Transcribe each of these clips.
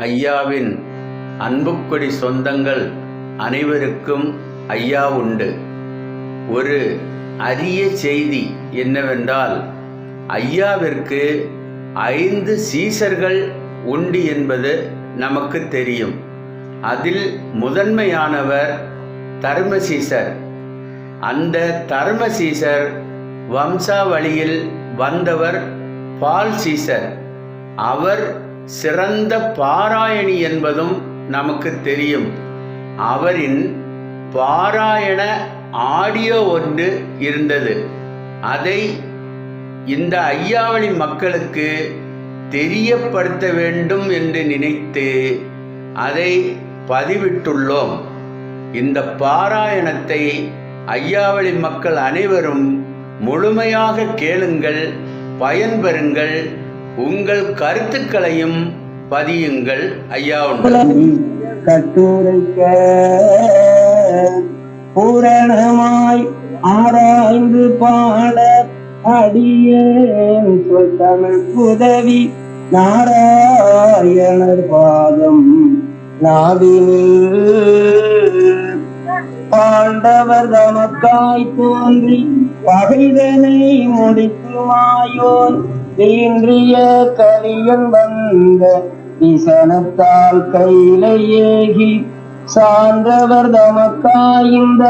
ஐயாவின் அன்புக்கொடி சொந்தங்கள் அனைவருக்கும் ஐயா உண்டு. ஒரு அரிய செய்தி என்னவென்றால், ஐயாவிற்கு 5 சீசர்கள் உண்டு என்பது நமக்கு தெரியும். அதில் முதன்மையானவர் தர்மசீசர். அந்த தர்மசீசர் வம்சாவளியில் வந்தவர் பால்சீசர். அவர் சிறந்த பாராயணி என்பதும் நமக்கு தெரியும். அவரின் பாராயண ஆடியோ ஒன்று இருந்தது. அதை இந்த ஐயாவளி மக்களுக்கு தெரியப்படுத்த வேண்டும் என்று நினைத்து அதை பதிவிட்டுள்ளோம். இந்த பாராயணத்தை ஐயாவளி மக்கள் அனைவரும் முழுமையாக கேளுங்கள், பயன்பெறுங்கள். உங்கள் கருத்துக்களையும் பதியுங்கள். ஐயாவுடன் கட்டுரைக்க பூரணமாய் ஆராய்ந்து பாட அடியேன் சொல் தமிழ் புதவி நாராயணர் பாதம் நாவினில் பாண்டவர் தமக்காய் தோன்றி பகைதனை முடித்து மாயோன் தீன்றிய கலியன் வந்த விசனத்தால் கையிலேகி சான்றவர் தமக்காய்ந்த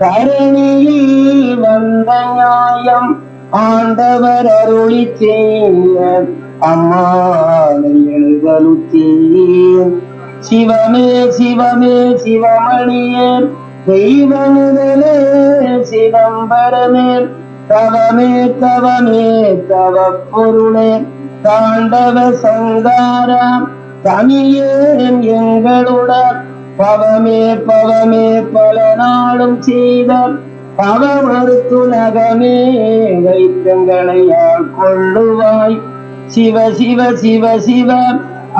தரணியில் வந்த நியாயம் ஆண்டவர் அருளி செய்ய அம்மானை எழுதலுத்தீர். சிவமே சிவமே சிவமணியே தெய்வமுதலே சிதம்பரமே தவமே தவமே தவ பொருளே தாண்டவ சங்காரா தமியேன் எங்களுடன் பவமே பவமே பல நாளும் செய்த பவ மருத்துலகமே வைத்தங்களை கொள்ளுவாய். சிவ சிவ சிவ சிவ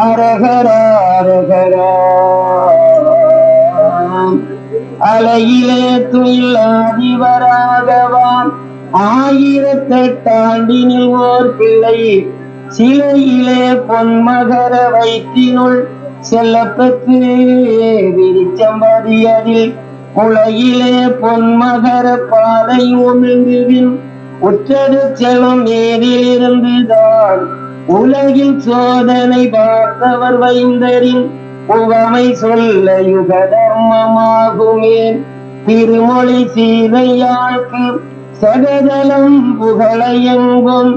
அரகரா அரகரா. அலையிலே துயிலாதிவராகவான் 1008 ஆண்டினில் ஓர் பிள்ளை சிலையிலே பொன்மகர வயிற்றினுள் செல்லப்பெற்று விரிச்சம்பதியதில் உலகிலே பொன்மகர பாலை உமிழ்ந்துவின் உற்றது செல்லும் ஏரிலிருந்துதான் உலகில் சோதனை பார்த்தவர் வைந்தரின் புகமை சொல்ல யுக தர்மமாகுமே. திருமொழி சீதையாழ்க்கு சகதலம் புகழ எங்கும்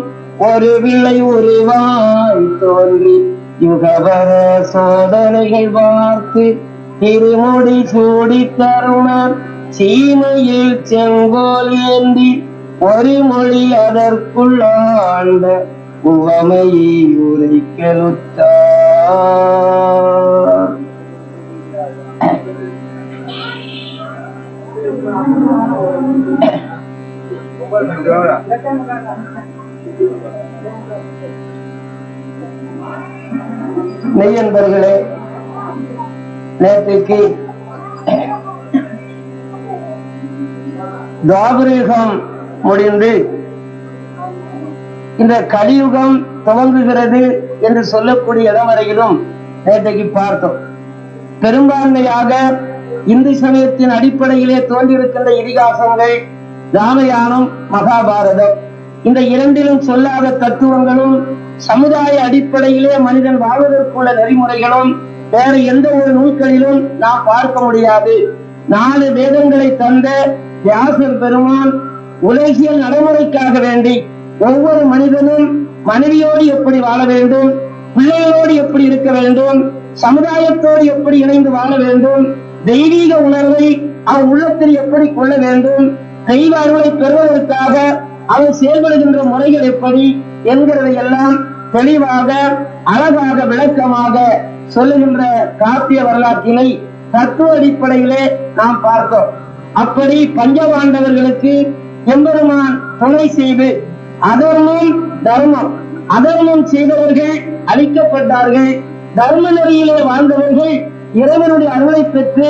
ஒரு விளை உருவாய் தோன்றி யுகவர சோதனைகள் பார்த்து திருமுடி சூடி தருணர் சீமையில் செங்கோல் ஏந்தி ஒரு மொழி அதற்குள் ஆண்ட உவமையை உரைக்கலுத்தார். மெய்யன்பர்களே, நேற்றைக்கு துவாபரயுகம் முடிந்து இந்த கலியுகம் துவங்குகிறது என்று சொல்லக்கூடிய இடம் வரையிலும் நேற்றைக்கு பார்த்தோம். பெரும்பான்மையாக இந்து சமயத்தின் அடிப்படையிலே தோன்றியிருக்கின்ற இதிகாசங்கள் ராமாயணம், மகாபாரதம். இந்த இரண்டிலும் சொல்லாத தத்துவங்களும் சமுதாய அடிப்படையிலே மனிதன் வாழ்வதற்குள்ள நெறிமுறைகளும் வேற எந்த ஒரு நூல்களிலும் நாம் பார்க்க முடியாது. 4 வேதங்களை தந்த வியாசர் பெருமான் உலகியல் நடைமுறைக்காக வேண்டி ஒவ்வொரு மனிதனும் மனைவியோடு எப்படி வாழ வேண்டும், பிள்ளைகளோடு எப்படி இருக்க வேண்டும், சமுதாயத்தோடு எப்படி இணைந்து வாழ வேண்டும், தெய்வீக உணர்வை அவன் உள்ளத்தில் எப்படி கொள்ள வேண்டும், தெய்வ அருளை பெறுவதற்காக அவன் செயல்படுகின்ற முறைகள் எப்படி என்கிறதை எல்லாம் தெளிவாக அழகாக விளக்கமாக சொல்லுகின்ற காப்பிய வரலாற்றினை தத்துவ அடிப்படையிலே நாம் பார்த்தோம். அப்படி பஞ்சபாண்டவர்களுக்கு எம்பெருமான் துணை செய்து அதர்மம் தர்மம் அதர்மம் செய்தவர்கள் அழிக்கப்பட்டார்கள். தர்ம நெறியிலே வாழ்ந்தவர்கள் இறைவனுடைய அருளை பெற்று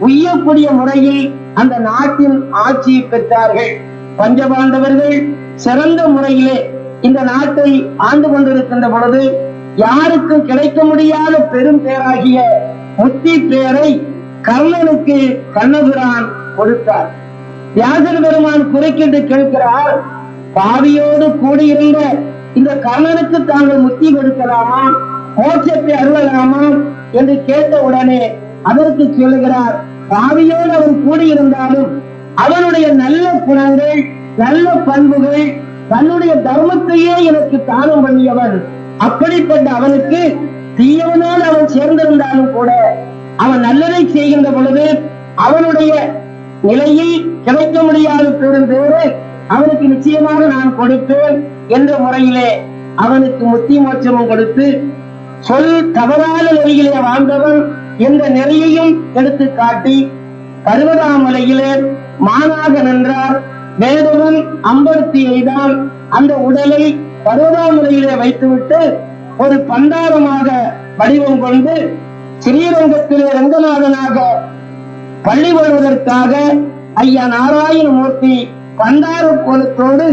உய்யக்கூடிய முறையில் அந்த நாட்டின் ஆட்சியை பெற்றார்கள். பஞ்சபாண்டவர்கள் சிறந்த முறையிலே இந்த நாட்டை ஆண்டு கொண்டிருக்கின்ற பொழுது யாருக்கும் கிடைக்க முடியாத பெரும் பேராகிய முத்தி பேரை கர்ணனுக்கு கண்ணபிரான் கொடுத்தார். வியாசர் பெருமான் குறுக்கிட்டு கேட்கிறார், பாவியோடு கூடியிருந்த இந்த கர்ணனுக்கு தாங்கள் முத்தி கொடுக்கலாமா, மோட்சத்தை அருளலாமா என்று கேட்ட உடனே அதற்கு சொல்லுகிறார், பாவியோடு அவன் கூடியிருந்தாலும் அவனுடைய நல்ல குணங்கள், நல்ல பண்புகள், தன்னுடைய தர்மத்தையே எனக்கு தானம் பண்ணியவன். அப்படிப்பட்ட அவனுக்கு தீயவனோடு அவன் சேர்ந்திருந்தாலும் கூட அவன் நல்லதை செய்கின்ற பொழுது அவனுடைய நிலையை கிடைக்க முடியாத பெரும் பேரு அவனுக்கு நிச்சயமாக நான் கொடுப்பேன் என்ற முறையிலே அவனுக்கு முத்தி மோட்சமும் கொடுத்து, சொல் தவறான நெறியிலே வாழ்ந்தவன் என்ற நெறியையும் எடுத்து காட்டி பர்வதாமலையிலே மானாக நின்றார். வேதவன் அம்பர்த்தி எய்தான் அந்த உடலை பர்வதாமலையிலே வைத்துவிட்டு ஒரு பண்டாரமாக வடிவம் கொண்டு ஸ்ரீரங்கத்திலே ரங்கநாதனாக பள்ளி கொள்வதற்காக ஐயா நாராயணமூர்த்தி பண்டார கோலத்தோடு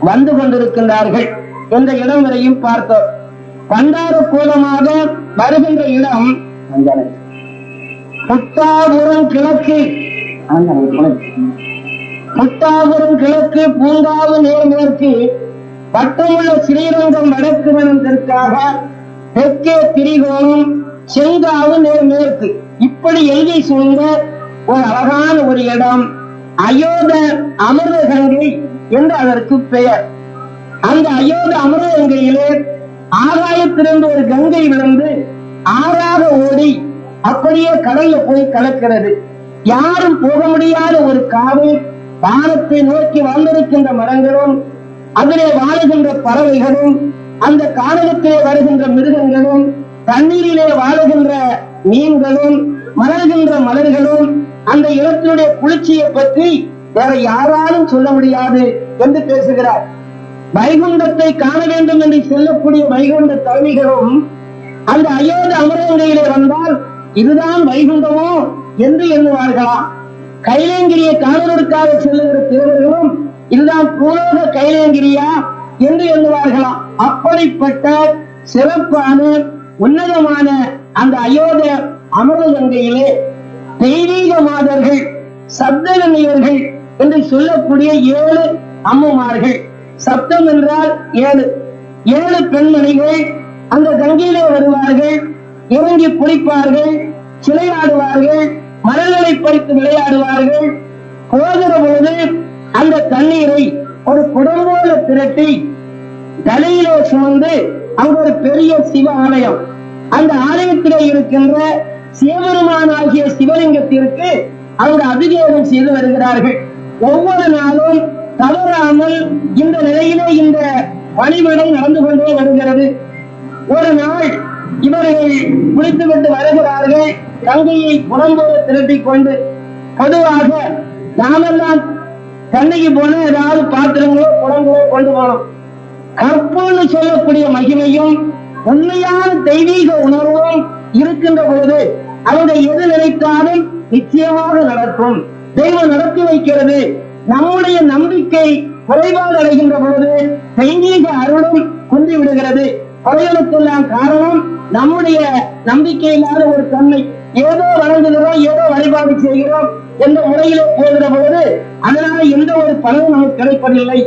வந்து கொண்டிருக்கின்றார்கள் என்ற இடம் வரையும் பார்த்தோம். பண்டார கோலமாக வருகின்ற இடம் புத்தாபுரம் கிழக்கு, புத்தாபுரம் கிழக்கு, பூங்காவு நேர்மேற்கு, பட்டமுள்ள ஸ்ரீரங்கம் வடக்கு தெற்காக, தெற்கே திரிகோணம், செங்காவு நேர்மேற்கு, இப்படி எழுதி சூழ்ந்த ஒரு அழகான ஒரு இடம் அயோத அமிர்த கங்கை என்று அதற்கு பெயர். அந்த அயோத அமிர்த கங்கையிலே ஆகாயத்திலிருந்து ஒரு கங்கை விழுந்து ஆறாக ஓடி அப்படியே கடல்ல போய் கலக்கிறது. யாரும் போக முடியாத ஒரு காவை, வானத்தை நோக்கி வாழ்ந்திருக்கின்ற மரங்களும், அதிலே வாழுகின்ற பறவைகளும், அந்த கானகத்திலே வருகின்ற மிருகங்களும், தண்ணீரிலே வாழுகின்ற மீன்களும், மலர்கின்ற மலர்களும், அந்த இடத்தினுடைய குளிர்ச்சியை பற்றி வேற யாராலும் சொல்ல முடியாது என்று பேசுகிறார். வைகுண்டத்தை காண வேண்டும் என்று சொல்லக்கூடிய வைகுண்ட தலைவிகளும் அந்த அயோத அமரங்கரையிலே வந்தால் இதுதான் வைகுண்டமோ என்று எண்ணுவார்களாம். கைலேங்கிரியை காணுவதற்காக செல்லுகிற தேவர்களும் இதுதான் பூலோக கைலேங்கிரியா என்று எண்ணுவார்களாம். அப்படிப்பட்ட சிறப்பான உன்னதமான அந்த அயோத அமரகங்கையிலே தெய்வீக மாதர்கள், சப்தகன்னியர்கள் என்று சொல்லக்கூடிய 7 அம்முமார்கள், சப்தம் என்றால் 7 பெண்மணிகள் அந்த கங்கையிலே வருவார்கள், இறங்கி குளிப்பார்கள், சிலையாடுவார்கள், மலர்களை பறித்து விளையாடுவார்கள். போகிற பொழுது அந்த தண்ணீரை ஒரு குடம்போல திரட்டி தலையிலே சுமந்து அங்கு ஒரு பெரிய சிவ ஆலயம், அந்த ஆலயத்திலே இருக்கின்ற சிவபெருமானாகிய சிவலிங்கத்திற்கு அவங்க அபிஷேகம் செய்து வருகிறார்கள். ஒவ்வொரு நாளும் தவறாமல் இந்த நிலையிலே இந்த வழிபாடு நடந்து கொண்டே வருகிறது. ஒரு நாள் இவர்கள் குளித்துவிட்டு வருகிறார்கள், கங்கையை குடம்போல திரட்டிக் கொண்டு. பொதுவாக நாமெல்லாம் கண்ணைக்கு போன ஏதாவது பாத்திரங்களோ குடங்களோ கொண்டு போனோம். கற்புன்னு சொல்லக்கூடிய மகிமையும் உண்மையான தெய்வீக உணர்வும் இருக்கின்ற பொழுது அவங்க எது நினைத்தாலும் நிச்சயமாக நடக்கும். தெய்வம் நடத்தி வைக்கிறது. நம்முடைய நம்பிக்கை குறைபாடு அடைகின்ற பொழுது தெய்வீக அருளும் குந்தி விடுகிறது. குறைகளுக்கெல்லாம் காரணம் நம்முடைய நம்பிக்கையில்லாத ஒரு தன்மை. ஏதோ வணங்குகிறோம், ஏதோ வழிபாடு செய்கிறோம் என்ற முறையிலே போகிற பொழுது அதனால எந்த ஒரு பலனும் நமக்கு கிடைப்பதில்லை.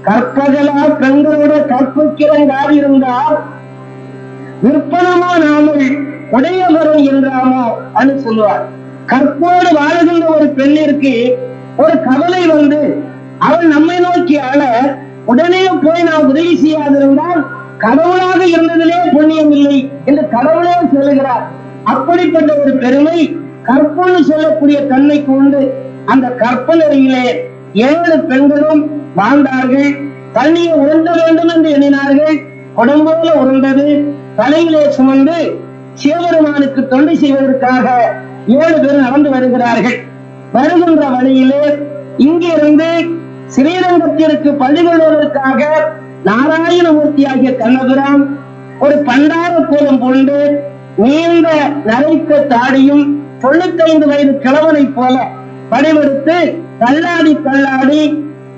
கற்பகலா பெண்களோட கற்புக்கிறங்கால் இருந்தால் விற்பனமோ நாமல் உடையவரும் என்றாமோ என்று சொல்லுவார். கற்போடு வாழுகின்ற ஒரு பெண்ணிற்கு ஒரு கவலை வந்து அவள் நம்மை நோக்கி ஆள உடனே போய் நாம் உதவி செய்யாதிருந்தால் கடவுளாக இருந்ததிலே புண்ணியம் இல்லை என்று கடவுளே சொல்லுகிறார். அப்படிப்பட்ட ஒரு பெருமை கற்புன்னு சொல்லக்கூடிய தன்மைக்கு உண்டு. அந்த கற்பனையிலே 7 பெண்களும் வாழ்ந்தார்கள். தண்ணியை உருண்ட வேண்டும் என்று எண்ணினார்கள். உடம்போல உருண்டது. தலையிலே சுமந்து சிவபெருமானுக்கு தொண்டு செய்வதற்காக 7 பேர் நடந்து வருகிறார்கள். வருகின்ற வழியிலே இங்கிருந்து ஸ்ரீரங்கத்திற்கு பள்ளி கொள்வதற்காக நாராயணமூர்த்தி ஆகிய கண்ணபிரான் ஒரு பண்டார கோலம் கொண்டு நீண்ட நரைத்த தாடியும் 95 வயது கிழவனை போல படைவெடுத்து தள்ளாடி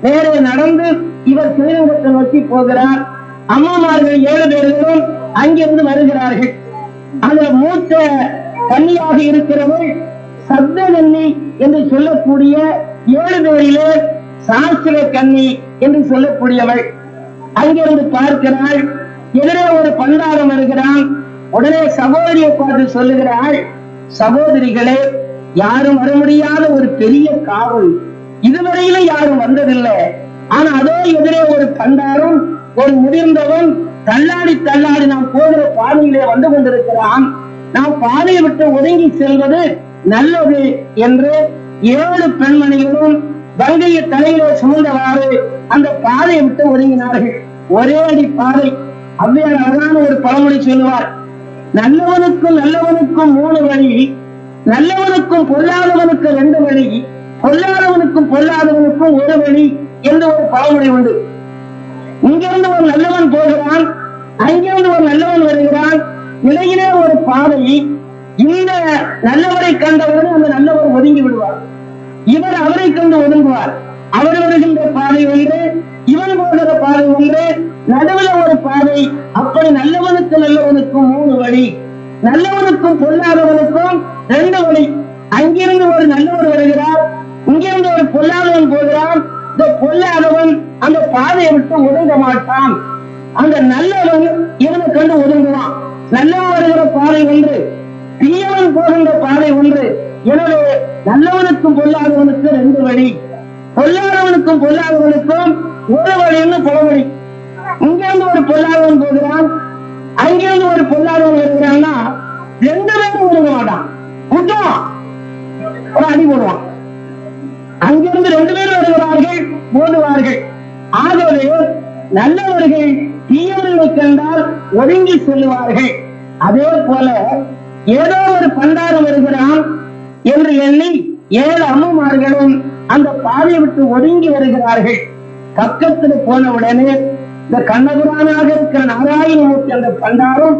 நேரே நடந்து இவர் ஸ்ரீரங்கத்தை நோக்கி போகிறார். அம்மாமார்கள் 7 பேர்களும் அங்கிருந்து வருகிறார்கள். அதுல மூத்த கன்னியாக இருக்கிறவள் சப்தகன்னி என்று சொல்லக்கூடிய 7 பேரிலே சாஸ்திர கன்னி என்று சொல்லக்கூடியவள். அங்கிருந்து பார்க்கிறாள், எதிரே ஒரு பண்டாரம் வருகிறான். உடனே சகோதரியை பார்த்து சொல்லுகிறாள், சகோதரிகளே, யாரும் வர முடியாத ஒரு பெரிய காவல், இதுவரையில யாரும் வந்ததில்லை. ஆனா அதோ எதிரே ஒரு பண்டாரம், ஒரு முதிர்ந்தவன் தள்ளாடி தள்ளாடி நாம் போகிற பாதையிலே வந்து கொண்டிருக்கிறான். நாம் பாதையை விட்டு ஒதுங்கி செல்வது நல்லது என்று 7 பெண்மணிகளும் கங்கையை தலையிலே சுமந்தவாறு அந்த பாதையை விட்டு ஒதுங்கினார்கள். ஒரே அடி பாதை. அவ்வையார் அழகான ஒரு பழமொழி சொல்லுவார், நல்லவனுக்கும் நல்லவனுக்கும் 3 வழி, நல்லவனுக்கும் பொல்லாதவனுக்கு 2 வழி, பொல்லாதவனுக்கும் பொல்லாதவனுக்கும் 1 வழி என்று ஒரு பழமொழி உண்டு. இங்கிருந்து ஒரு நல்லவன் போகிறான், அங்கிருந்து ஒரு நல்லவன் வருகிறான், இடையிலே ஒரு பாதை. இந்த நல்லவரை கண்டவுடன் அந்த நல்லவர் ஒதுங்கி விடுவார், இவர் அவரை கண்டு ஒதுங்குவார். அவர் வருகின்ற பாதை ஒன்று, இவன் போகிற பாதை ஒன்று, நடுவில் ஒரு பாதை. அப்படி நல்லவனுக்கு நல்லவனுக்கும் 3 வழி, நல்லவனுக்கும் பொல்லாதவனுக்கும் 2 வழி. அங்கிருந்து ஒரு நல்லவர் வருகிறார், இங்கிருந்து ஒரு பொல்லாதவன் போகிறான். இந்த பொல்லாதவன் அந்த பாதையை விட்டு ஒதுங்க மாட்டான், அந்த நல்லவன் இவனை கண்டு ஒதுங்குவான். நல்லவன் வருகிற பாதை ஒன்று, தீயவன் போகின்ற பாதை ஒன்று. எனவே நல்லவனுக்கும் பொல்லாதவனுக்கு 2 வழி, பொல்லாதவனுக்கும் பொல்லாதவனுக்கும் 1 வழின்னு பழமொழி. இங்கிருந்து ஒரு பொல்லாதவன் போகிறான், அங்கிருந்து ஒரு பொல்லாதவன் வருகிறான்னா 2 பேரும் ஒதுங்க மாட்டான், விட்டுவான், ஒரு அடி போடுவான். அங்கிருந்து 2 பேரும் வருகிறார்கள், போடுவார்கள். ஆகவே நல்லவர்கள் தீயவர்களை கண்டால் ஒதுங்கி செல்லுவார்கள். அதே போல ஏதோ ஒரு பண்டாரம் வருகிறான் என்று எண்ணி 7 அம்மாமார்களும் அந்த பாதையை விட்டு ஒதுங்கி வருகிறார்கள். பக்கத்தில் போன உடனே இந்த கண்ணபுரானாக இருக்கிற நாராயணமூர்த்தி அந்த பண்டாரம்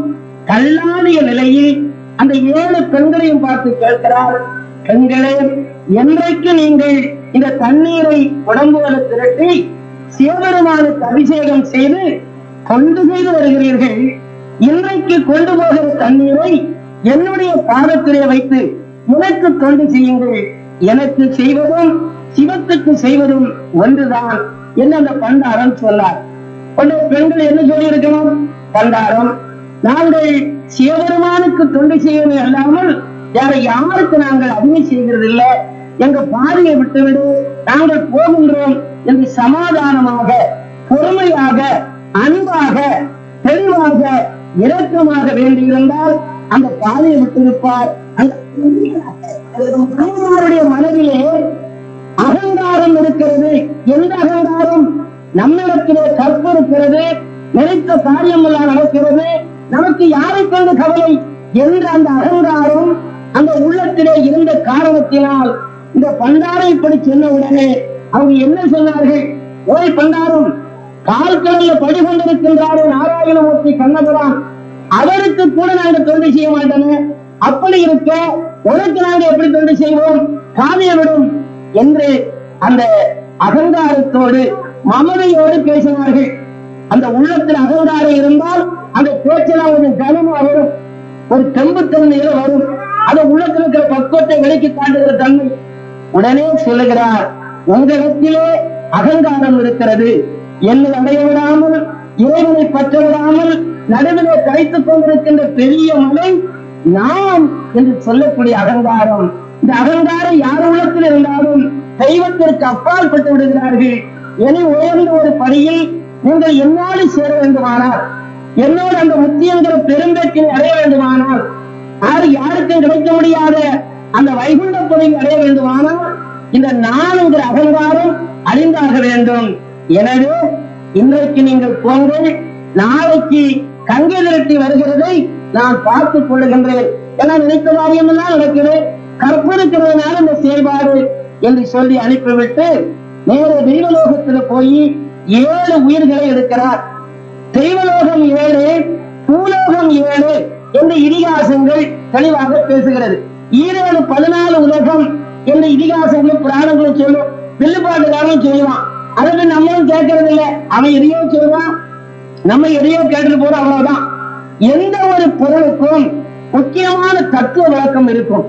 தள்ளாடிய நிலையில் அந்த 7 பெண்களையும் பார்த்து கேட்கிறார், பெண்களே, என்றைக்கு நீங்கள் இந்த தண்ணீரை உடம்போல திரட்டி சிவபெருமானுக்கு அபிஷேகம் செய்து கொண்டு செய்து வருகிறீர்கள், இன்றைக்கு கொண்டு போகிற தண்ணீரை என்னுடைய பாதத்திலே வைத்து எனக்கு தொண்டு செய்யுங்கள். எனக்கு செய்வதும் சிவத்துக்கு செய்வதும் ஒன்றுதான் என்று அந்த பண்டாரம் சொன்னார். உடனே பெண்கள் என்ன சொல்லி இருக்கணும்? பண்டாரம், நாங்கள் சிவபெருமானுக்கு தொண்டு செய்வது அல்லாமல் வேற யாருக்கு நாங்கள் அடிமை செய்கிறது இல்லை, எங்க பாதையை விட்டுவிடு, நாங்கள் போகின்றோம் என்று சமாதானமாக, பொறுமையாக, அன்பாக, தெளிவாக, இரக்கமாக வேண்டியிருந்தால் அந்த பாதையை விட்டிருப்பார். நம்மளுடைய மனதிலே அகங்காரம் இருக்கிறது. எந்த அகங்காரம்? நம்மிடத்திலே கற்பு இருக்கிறது, நினைத்த காரியம் எல்லாம் நடக்கிறது, நமக்கு யாரை கொண்டு கவலை என்ற அந்த அகங்காரம் அந்த உள்ளத்திலே இருந்த காரணத்தினால் இந்த பண்டாரை இப்படி சொன்ன உடனே அவங்க என்ன சொன்னார்கள்? ஓய் பண்டாரம், கால்கடல்ல படி கொண்டிருக்கின்றாரே நாராயணமூர்த்தி கண்ணபுரான், அவருக்கு கூட நாங்கள் தொண்டு செய்ய மாட்டோம், அப்படி இருக்க உனக்கு நாங்கள் எப்படி தொண்டு செய்வோம், காவிய விடும் என்று அந்த அகங்காரத்தோடு மமதையோடு பேசினார்கள். அந்த உள்ளத்தில் அகங்காரம் இருந்தால் அந்த பேச்செல்லாம் ஒரு கனமா வரும், ஒரு தெம்புத்தன்மையில வரும். அந்த உள்ளத்தில் இருக்கிற பக்குவத்தை விலைக்கு காட்டுகிற தன்மை. உடனே சொல்லுகிறார், உங்களிடத்திலே அகங்காரம் இருக்கிறது, என்னை அடைய விடாமல், இறைவனை பற்ற விடாமல் நடுவிலே கரைத்துக் கொண்டிருக்கின்ற பெரிய மலை நாம் என்று சொல்லக்கூடிய அகங்காரம். இந்த அகங்காரம் யார் உள்ளத்தில் இருந்தாலும் தெய்வத்திற்கு அப்பால் பட்டு விடுகிறார்கள். என உயர்ந்த ஒரு படியில் நீங்கள் என்னோடு சேர வேண்டுமானால், என்னோடு அந்த முத்தியங்கிற பெரும்பேற்றினை அடைய வேண்டுமானால், யாருக்கும் கிடைக்க முடியாத அந்த வைகுண்ட பதவி அடைய வேண்டுமானால் இந்த நான் என்கிற அகங்காரம் அழிந்தாக வேண்டும். எனவே இன்றைக்கு நீங்கள் போங்கள், நாளைக்கு கங்கை திரட்டி வருகிறதை நான் பார்த்துக் கொள்ளுகின்றேன். ஏன்னா நினைத்த காரியம் எல்லாம் நடக்குது, கற்பிருக்கிறதுனால இந்த செயல்பாடு என்று சொல்லி அனுப்பிவிட்டு நேர தெய்வலோகத்தில் போய் 7 உயிர்களை எடுக்கிறார். தெய்வலோகம் 7, பூலோகம் 7 என்று இதிகாசங்கள் தெளிவாக பேசுகிறது. 7 14 உலகம் என்று இதிகாசங்களும் புராணங்களும் சொல்லும், வில்லுப்பாட்டுக்காரனும் சொல்லுவான். அதுக்கு நம்மளும் கேட்கறது இல்லை. அவன் எதையோ சொல்லுவான், நம்ம எதையோ கேட்டுட்டு போறோம், அவ்வளவுதான். எந்த ஒரு பொருளுக்கும் முக்கியமான தத்துவ விளக்கம் இருக்கும்.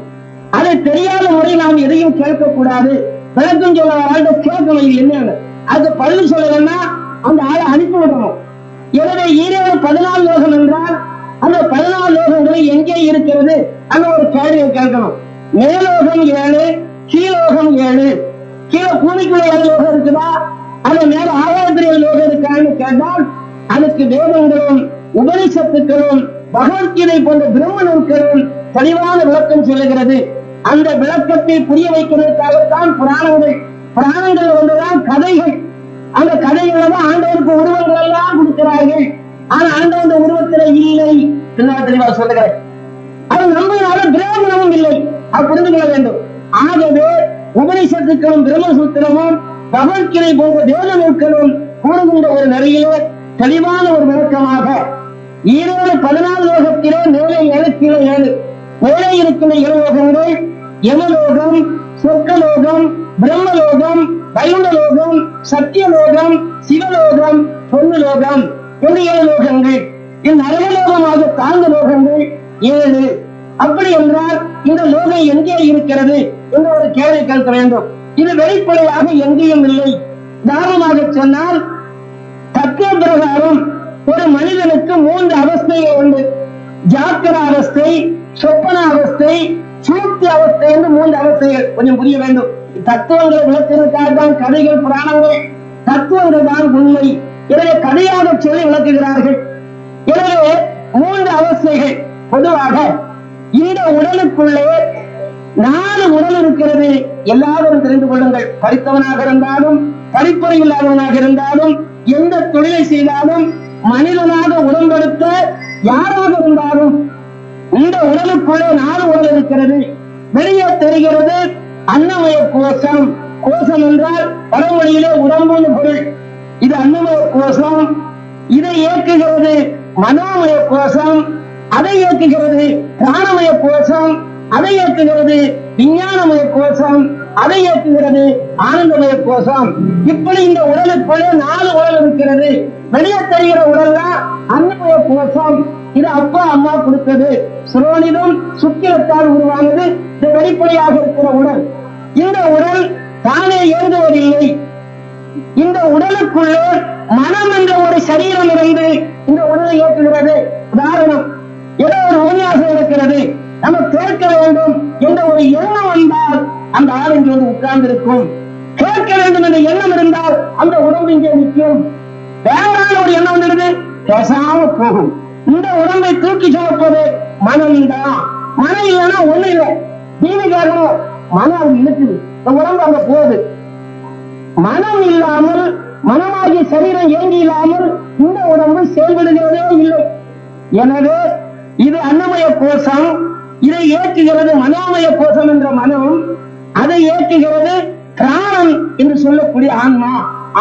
அதை தெரியாத முறை நாம் எதையும் கேட்கக்கூடாது. விளக்கம் சொல்ல ஆள்கிட்ட கேட்கணும் என்னன்னு. அது பதில் சொல்லலன்னா அந்த ஆளை அனுப்பி விடணும். எனவே ஈரேழு 14 லோகம் என்றால் அந்த 14 லோகங்களை எங்கே இருக்கிறது அந்த ஒரு கேள்வியை கேட்கணும். மேலோகம் 7, கீழோகம் 7. கீழே பூமிக்குள்ள 7 லோகம் இருக்குதா, அது மேல ஆகாயத்தில் 7 லோகம் இருக்கான்னு கேட்டால் அதுக்கு வேதங்களும் உபனிஷத்துக்களும் பகவத்கீதை போன்ற பிரம்ம நூல்களும் தெளிவான விளக்கம் சொல்லுகிறது. அந்த விளக்கத்தை புரிய வைக்கிறதுக்காகத்தான் புராணங்கள் வந்துதான் கதைகள். அந்த கதைகளை தான் ஆண்டவருக்கு உருவங்கள் எல்லாம் கொடுக்கிறார்கள். ஆனா ஆண்டவன் உருவத்தில இல்லை தெளிவா சொல்லுகிறேன். அது நம்பினால பிரயோஜனமும் இல்லை, அது புரிந்து கொள்ள வேண்டும். ஆகவே உபனிஷத்துக்களும் பிரம்மசூத்திரமும் பகவத்கீதை போன்ற வேத நூல்களும் கூறுகின்ற ஒரு நிறையிலே தெளிவான ஒரு விளக்கமாக ஈரோடு 14 லோகத்திலே மேலே 7 கீழே 7. மேலே இருக்கிற 7 லோகங்கள் யமலோகம், சொர்க்கலோகம், பிரம்மலோகம், வைகுண்டலோகம், சத்தியலோகம், சிவலோகம், பொன்னுலோகம் என்று 7 லோகங்கள். இந்த நரகலோகமாக தாழ்ந்த லோகங்கள் 7. அப்படி என்றால் இந்த லோகம் எங்கே இருக்கிறது என்று ஒரு கேள்வி கேட்க வேண்டும். இது வெளிப்படையாக எங்கேயும் இல்லை. தாரணமாக சொன்னால் தத்துவ பிரகாரம் ஒரு மனிதனுக்கு 3 அவஸ்தைகள் உண்டு. ஜாக்கிர அவஸ்தை, சொப்பன அவஸ்தை, சூக்தி அவஸ்தை என்று 3 அவஸ்தைகள். கொஞ்சம் புரிய வேண்டும். தத்துவங்களை விளக்குவதற்காக தான் கதைகள், புராணங்கள். தத்துவங்கள் தான் உண்மை. எனவே கதையாக சொல்லி விளக்குகிறார்கள். எனவே 3 அவஸ்தைகள். பொதுவாக இந்த உடலுக்குள்ளே 4 உடல் இருக்கிறது. எல்லாரும் தெரிந்து கொள்ளுங்கள். படித்தவனாக இருந்தாலும் படிப்புரை இல்லாதவனாக இருந்தாலும் எந்த தொழிலை செய்தாலும் மனிதனாக உடம்படுத்த யாராக இருந்தாலும் இந்த உடலுக்குள்ளே 4 உடல் இருக்கிறது. வெளியே தெரிகிறது அன்னமய கோஷம். கோஷம் என்றால் வடமொழியிலே உடம்புன்னு பொருள். இது அன்னமய கோஷம். இதை இயக்குகிறது மனோமய கோஷம். அதை இயக்குகிறது பிராணமய கோஷம். அதை இயக்குகிறது விஞ்ஞானமய கோஷம். அதை இயக்குகிறது ஆனந்தமய கோஷம். இப்படி இந்த உடலுக்குள்ளே 4 உடல் இருக்கிறது. வெளியே தெரிகிற உடல் தான் அன்னமய கோஷம். இது அப்பா அம்மா கொடுத்தது. சுரோனிலும் சுக்கிரத்தால் உருவானது. இது வெளிப்படையாக இருக்கிற உடல். இந்த உடல் தானே இயங்குவதில்லை. இந்த உடலுக்குள்ளே மனம் என்ற ஒரு சரீரம் இருந்து இந்த உடலை இயக்குகிறது. உதாரணம், ஏதோ ஒரு உபன்யாசம் இருக்கிறது, நம்ம கேட்க வேண்டும் என்ற ஒரு எண்ணம் வந்தால் அந்த ஆள் இங்கே வந்து உட்கார்ந்து இருக்கும். கேட்க வேண்டும் என்ற எண்ணம் இருந்தால் அந்த உடம்பு இங்கே நிற்கும். வேறான ஒரு எண்ணம் வந்துடுது, பேசாம போகும். இந்த உடம்பை தூக்கி சுமப்பது மனம்தான். மனம் இல்லைன்னா ஒண்ணு இல்லை. தீவிகாரம் மனம் அங்க இழுக்குது, இந்த உடம்பு அங்க போகுது. மனம் இல்லாமல், மனமாகிய சரீரம் இயங்கி இல்லாமல் இந்த உடம்பு செயல்படுகிறதே இல்லை. எனவே இது அன்னமய கோஷம். இதை இயக்குகிறது மனோமய கோஷம் என்ற மனம். அதை இயக்குகிறது பிராணம் என்று சொல்லக்கூடிய ஆன்மா.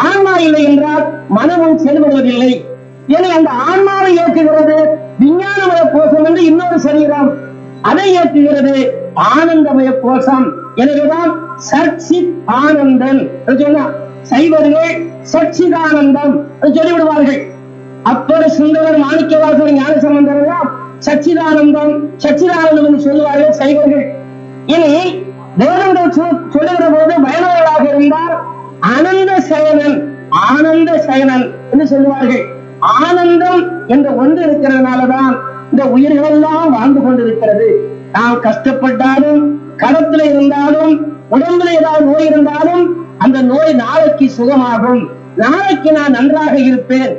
ஆன்மா இல்லை என்றால் மனமும் செயல்படுவதில்லை. எனவே அந்த ஆன்மாவை இயக்குகிறது விஞ்ஞானமய கோஷம் என்று இன்னொரு சரீரம். அதை இயக்குகிறது ஆனந்தமய கோஷம். எனவேதான் சச்சித் ஆனந்தன் சொன்னா சைவர்கள் சச்சிதானந்தம் சொல்லிவிடுவார்கள். அப்பர், சுந்தரர், மாணிக்கவாசகர், ஞானசம்பந்தர் எல்லாம் சச்சிதானந்தம் சச்சிதானந்தம் என்று சொல்லுவார்கள் சைவர்கள். இனி வேதங்கள் சொல்லுகிற போது பயனவர்களாக இருந்தால் ஆனந்த சயனன், ஆனந்த சயனன் என்று சொல்லுவார்கள். ஆனந்தம் என்ற ஒன்று இருக்கிறதுனாலதான் இந்த உயிர்கள் எல்லாம் வாழ்ந்து கொண்டிருக்கிறது. நாம் கஷ்டப்பட்டாலும், கடத்துல இருந்தாலும், உடம்புல ஏதாவது நோய் இருந்தாலும் அந்த நோய் நாளைக்கு சுகமாகும். நாளைக்கு நான் நன்றாக இருப்பேன்,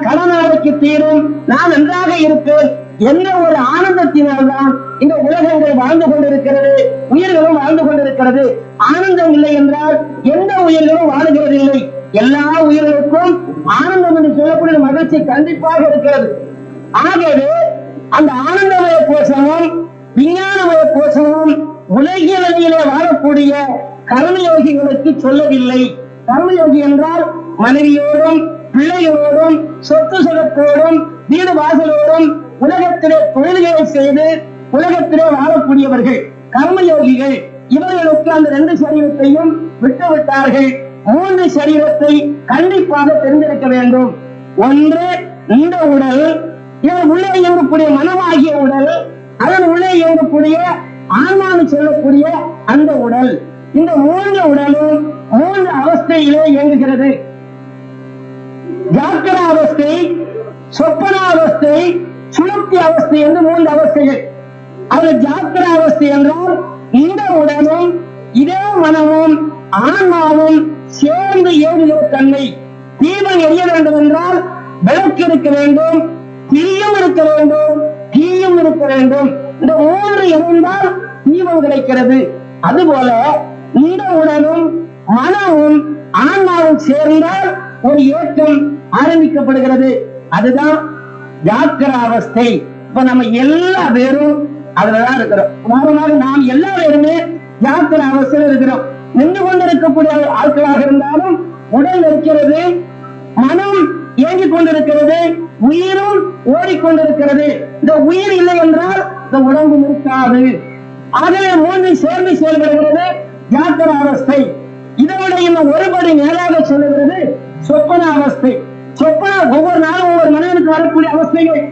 கடன் நாளைக்கு தீரும், நான் நன்றாக இருப்பேன் என்ற ஒரு ஆனந்தத்தினால்தான் இந்த உலகங்கள் வாழ்ந்து கொண்டிருக்கிறது, உயிர்களும் வாழ்ந்து கொண்டிருக்கிறது. ஆனந்தம் இல்லை என்றால் எந்த உயிர்களும் வாழுகிறது இல்லை. எல்லா உயிர்களுக்கும் ஆனந்தம் என்று சொல்லக்கூடிய மகிழ்ச்சி கண்டிப்பாக இருக்கிறது. ஆகவே அந்த ஆனந்தமய கோஷமும் விஞ்ஞானமய கோஷமும் உலகிய நிலையிலே வாழக்கூடிய கர்மயோகிகளுக்கு சொல்லவில்லை. கர்மயோகி என்றால் மனைவியோடும் பிள்ளைகளோடும் சொத்து சுகத்தோடும் வீடு வாசலோடும் உலகத்திலே தொழில்களை செய்து உலகத்திலே வாழக்கூடியவர்கள் கர்மயோகிகள். இவர்களுக்கு அந்த 2 சரீரத்தையும் விட்டுவிட்டார்கள். 3 சரீரத்தை கண்டிப்பாக தெரிந்திருக்க வேண்டும். ஒன்று இந்த உடல், இதன் உள்ளே இயங்கக்கூடிய மனமாகிய உடல், அதன் உள்ளே இயங்கக்கூடிய ஆன்மான்னு சொல்லக்கூடிய அந்த உடல், இந்த 3 உடலும் 3 அவஸ்தையிலே இயங்குகிறது. ஜாக்கிர அவஸ்தை, சொப்பனாவஸ்தை, சுளுப்தி அவஸ்தை என்று 3 அவஸ்தைகள். அது ஜாக்கிர அவஸ்தை என்றால் இந்த உடலும் இதே மனமும் ஆன்மாவும் சேர்ந்து இயங்குகிற தன்மை. தீபம் எரிய வேண்டும் என்றால் விளக்கு இருக்க வேண்டும், தீயும் இருக்க வேண்டும், தீயும் இருக்க வேண்டும். இந்த 3 இருந்தால் தீபம் கிடைக்கிறது. அதுபோல இந்த உடலும் மனமும் ஆன்மாவும் சேர்ந்தால் ஒரு இயக்கம் ஆரம்பிக்கப்படுகிறது. அதுதான் ஜாக்கிர அவஸ்தை. இப்ப நம்ம எல்லா பேரும் அதுலதான் இருக்கிறோம். உதாரணமாக நாம் எல்லா பேருமே ஜாக்கிர அவஸ்தையில் இருக்கிறோம். நின்று கொண்டிருக்கக்கூடிய ஆட்களாக இருந்தாலும் உடல் இருக்கிறது, மனம் இயங்கிக் கொண்டிருக்கிறது, உயிரும் ஓடிக்கொண்டிருக்கிறது. இந்த உயிர் இல்லை என்றால் இந்த உடம்பு இருக்காது. ஆகவே 3 சேர்ந்து செயல்படுகிறது ஜாக்கிர அவஸ்தை. இதோட இன்னும் ஒருபடி மேலாக சொல்லுகிறது சொப்பன அவஸ்தை. சொப்பன ஒவ்வொரு நாளும் ஒவ்வொரு மனிதனுக்கு வரக்கூடிய அவஸ்தைகள்.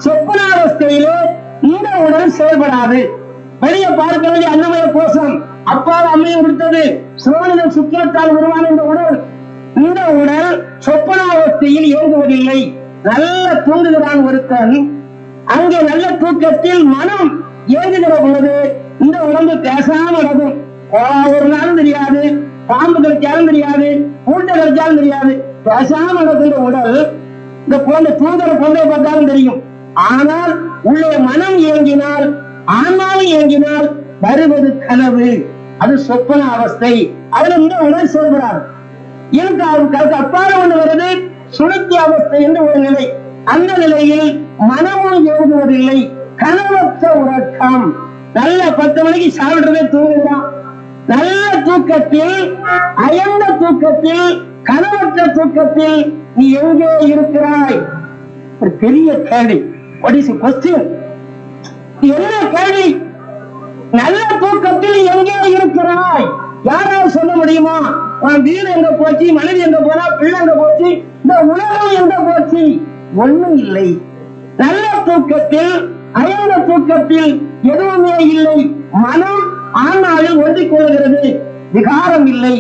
சொப்பனாவஸ்தையிலே இந்த உடல் செயல்படாது. வெளியே பார்க்க வேண்டிய அன்னமய கோஷம் அப்பால் அம்மையும் கொடுத்தது. சோழன சுக்கிரத்தால் உருவான இந்த உடல் சொப்பனாவஸ்தையில் இயங்குவதில்லை. நல்ல தூங்குகிறான் ஒருத்தன். அங்கே நல்ல தூக்கத்தில் மனம் இயங்குகிற பொழுது இந்த உடம்பு பேசாம நடக்கும். ஒரு நாளும் தெரியாது, பாம்பு கடிச்சாலும் தெரியாது, பூட்டை கடிச்சாலும் தெரியாது, பேசாம நடக்கின்ற உடல். இந்த குழந்தை தூங்குற குழந்தைய பார்த்தாலும் தெரியும். ஆனால் உள்ளே மனம் இயங்கினால், ஆன்மாவும் இயங்கினால் வருவது கனவு. அது சொப்பன அவஸ்தை. அதுல இந்த உடல் செயல்படாது. எனக்கு அப்பால ஒண்ணு வருது சுளுப்தி அவஸ்தை என்று ஒரு நிலை. அந்த நிலையில் மனமும் இயங்குவதில்லை. கனவற்ற உறக்கம். நல்ல 10 மணிக்கு சாப்பிடுறதே தூங்குகிறான். நல்ல தூக்கத்தில், அயர்ந்த தூக்கத்தில், கனவற்ற தூக்கத்தில் நீ எங்கே இருக்கிறாய்? ஒரு பெரிய கேள்வி. What is the question? என்ன கேள்வி? நல்ல தூக்கத்தில் எங்கே இருக்கிறாய்? யாராவது சொல்ல முடியுமா? உன் வீடு எங்க போச்சு, மனைவி எங்க போனா, பிள்ளை எங்க போச்சு, இந்த உலகம் எங்க போச்சு? ஒண்ணும் இல்லை. நல்ல தூக்கத்தில், அயர்ந்த தூக்கத்தில் எதுவுமே இல்லை. மனம் ஆன்மாவில் ஒன்றிக் கொள்கிறது. விகாரம் இல்லை.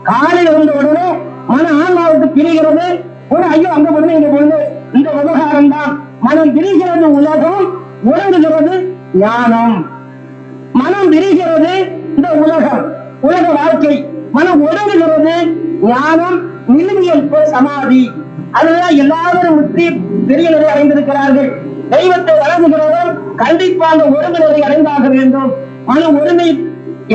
காலையில் வந்த உடனே மன ஆன்மாவுக்கு பிரிகிறது. ஒரு ஐயோ அங்க பொண்ணு இங்க பொண்ணு, இந்த விவகாரம் தான். மனம் பிரிகிறது, உலகம் உறங்குகிறது, ஞானம். மனம் பிரிகிறது, இந்த உலகம் உலக வாழ்க்கை. மனம் ஒடுங்குகிறது, ஞானம், நிலுவியல் சமாதி. அதுதான் எல்லாரும் முற்றி பெரிய நிலை அடைந்திருக்கிறார்கள். தெய்வத்தை வழங்குகிறவர் கண்டிப்பா அந்த ஒருங்கு நிலை அடைந்தாக வேண்டும். மன ஒருமை